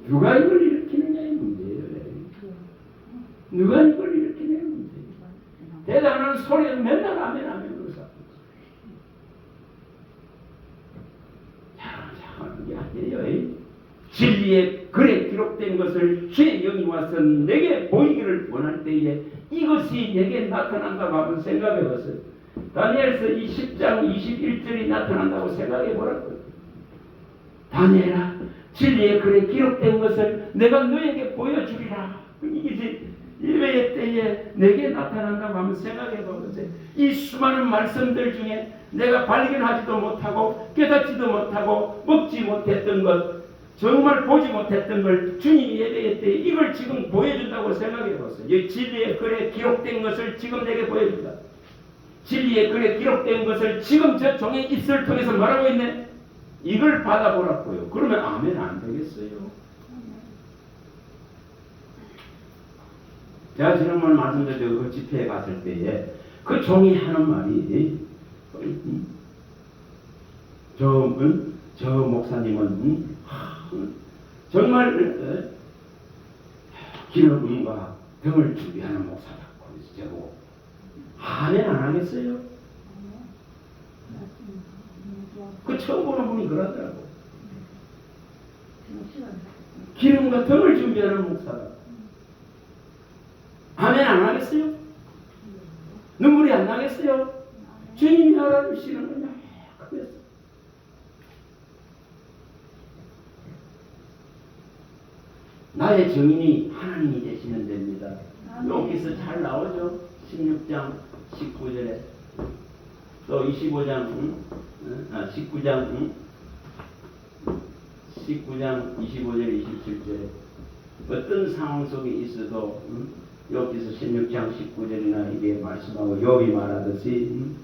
Speaker 1: 누가 이걸 일으키느냐의 문제예요. 누가 이걸 일으키느냐의 문제예요. 대단한 소리는 맨날 아멘 아멘으로 쌓고 하는 게 아니에요. 진리의 글에 기록된 것을 주의 영이 와서 내게 보이기를 원할 때에 이것이 내게 나타난다고 한번 생각해 보세요. 다니엘서 10장 21절이 나타난다고 생각해 보라고요. 다니엘아, 진리의 글에 기록된 것을 내가 너에게 보여주리라. 이것이 예배의 때에 내게 나타난다고 한번 생각해 보세요. 이 수많은 말씀들 중에 내가 발견하지도 못하고 깨닫지도 못하고 먹지 못했던 것, 정말 보지 못했던 걸 주님이 예배의 때 이걸 지금 보여준다고 생각해 보세요. 이 진리의 글에 기록된 것을 지금 내게 보여준다. 진리의 글에 기록된 것을 지금 저 종의 입술을 통해서 말하고 있네. 이걸 받아보라고요. 그러면 아멘 안 되겠어요. 제가 지난번 말씀드렸죠. 그 집회에 갔을 때에 그 종이 하는 말이 저 목사님은 정말 기름과 등을 준비하는 목사다. 그래서 저보고 아멘 안 하겠어요? 그 처음 보는 분이 그러더라고. 기름과 등을 준비하는 목사다. 아멘 안 하겠어요? 눈물이 안 나겠어요? 주님이 알아주시는 거냐? 그래서 나의 정인이 하나님이 되시면 됩니다. 여기서 잘 나오죠. 16장 19절에 또 19장 25절 27절에 어떤 상황 속에 있어도 여기서 16장 19절이나 이게 말씀하고 욥이 말하듯이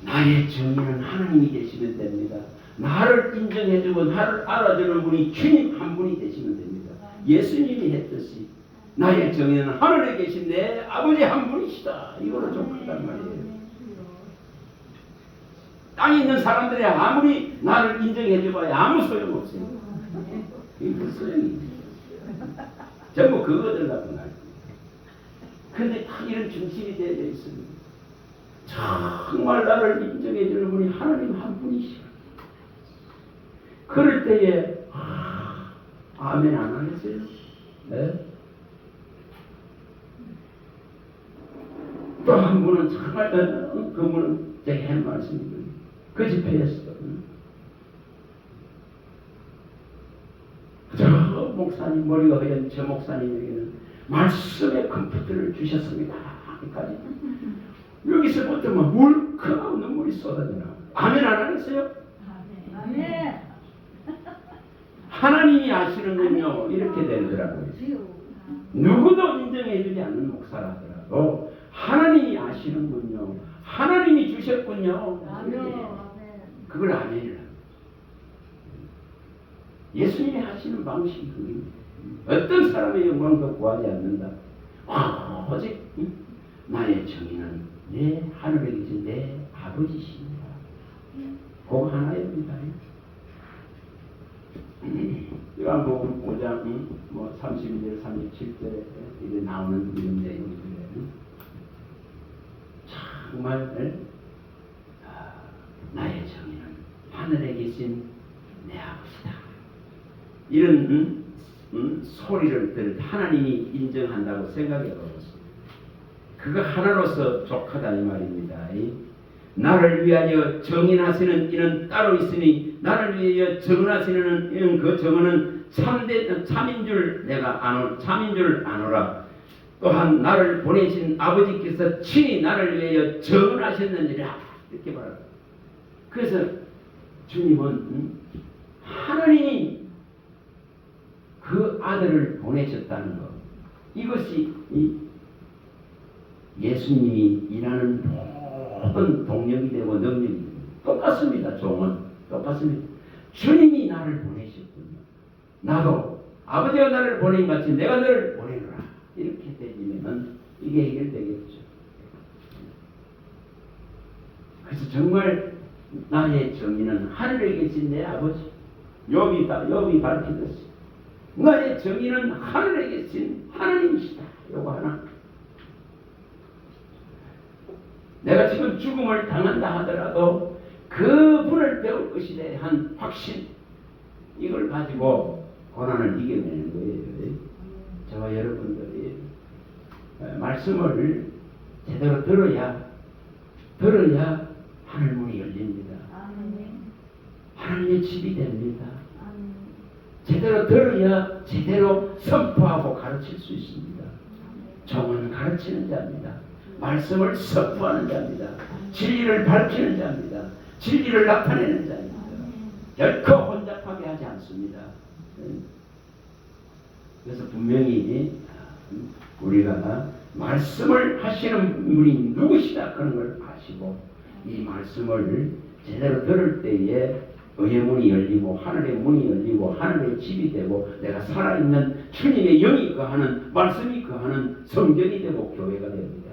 Speaker 1: 나의 정의는 하나님이 되시면 됩니다. 나를 인정해주고 나를 알아주는 분이 주님 한 분이 되시면 됩니다. 예수님이 했듯이 나의 정의는 하늘에 계신 내 아버지 한 분이시다. 이거를 좀 크단 말이에요. 땅에 있는 사람들이 아무리 나를 인정해줘봐야 아무 소용없어요. 이게 무슨 소용이 전부 그거들 갖고 날. 근데 다 이런 중심이 되어 있습니다. 정말 나를 인정해주는 분이 하나님 한 분이시오. 그럴 때에 아멘 안 하겠어요? 네? 또 한 분은 정말 그분은 제게 한 말씀이거든요. 그 집회에서 저 목사님 머리가 허연 저 목사님에게는 말씀의 컴퓨터를 주셨습니다. 여기까지 여기서부터 막 울컥하고 눈물이 쏟아지나. 아멘 안 하겠어요?
Speaker 3: 아멘.
Speaker 1: 하나님이 아시는군요. 이렇게 되더라고요. 누구도 인정해주지 않는 목사라 하더라도 하나님이 아시는군요. 하나님이 주셨군요. 그걸 아멘이라. 예수님이 하시는 방식이 그겁니다. 어떤 사람의 영광도 구하지 않는다. 오직 나의 정의는 내 하늘에 계신 내 아버지십니다. 그거 하나입니다. 요한복음 5장 32절 37절에 이제 나오는 이런 내용들은 정말 나의 정의는 하늘에 계신 내 아버지다. 이런 소리를 들을 하나님이 인정한다고 생각해 보겠습니다. 그거 하나로서 족하다 이 말입니다. 나를 위하여 정인하시는 이는 따로 있으니 나를 위하여 정은하시는 이는 그 정은은 참인 줄 아노라. 또한 나를 보내신 아버지께서 친히 나를 위하여 정은하셨느니라. 이렇게 말합니다. 그래서 주님은 하나님이 그 아들을 보내셨다는 것, 이것이 예수님이 일하는 모든 동력이 되고 능력이 됩니다. 똑같습니다. 종은 똑같습니다. 주님이 나를 보내셨군요. 나도 아버지가 나를 보낸 같이 내가 너를 보내노라. 이렇게 되면 이게 해결되겠죠. 그래서 정말 나의 정의는 하늘에 계신 내 아버지, 욥이 밝히듯이 나의 정의는 하늘에 계신 하나님이시다. 요거 하나. 내가 지금 죽음을 당한다 하더라도 그분을 배울 것에 대한 확신, 이걸 가지고 고난을 이겨내는 거예요. 저와 여러분들이 말씀을 제대로 들어야 하늘문이 열립니다. 하나님의 집이 됩니다. 제대로 들어야 제대로 선포하고 가르칠 수 있습니다. 종은 가르치는 자입니다. 말씀을 선포하는 자입니다. 진리를 밝히는 자입니다. 진리를 나타내는 자입니다. 결코 혼잡하게 하지 않습니다. 그래서 분명히 우리가 말씀을 하시는 분이 누구시다 그런 걸 아시고 이 말씀을 제대로 들을 때에 의의 문이 열리고 하늘의 문이 열리고 하늘의 집이 되고 내가 살아있는 주님의 영이 거하는 말씀이 거하는 성전이 되고 교회가 됩니다.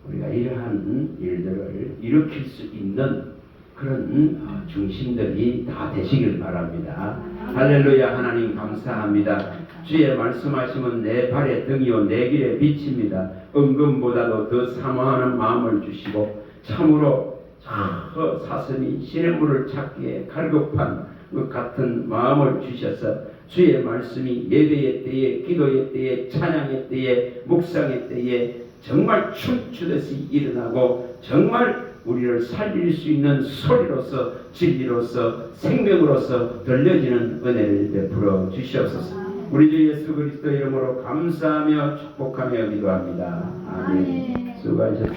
Speaker 1: 우리가 이러한 일들을 일으킬 수 있는 그런 중심들이 다 되시길 바랍니다. 할렐루야. 하나님 감사합니다. 주의 말씀하시면 내 발의 등이요 내 길의 빛입니다. 은금보다도 더 사모하는 마음을 주시고 참으로 사슴이 시냇물을 찾기에 갈급한 것 같은 마음을 주셔서 주의 말씀이 예배의 때에 기도의 때에 찬양의 때에 묵상의 때에 정말 춤추듯이 일어나고 정말 우리를 살릴 수 있는 소리로서 진리로서 생명으로서 들려지는 은혜를 베풀어 주시옵소서. 우리 주 예수 그리스도 이름으로 감사하며 축복하며 기도합니다. 아멘. 수고하셨습니다.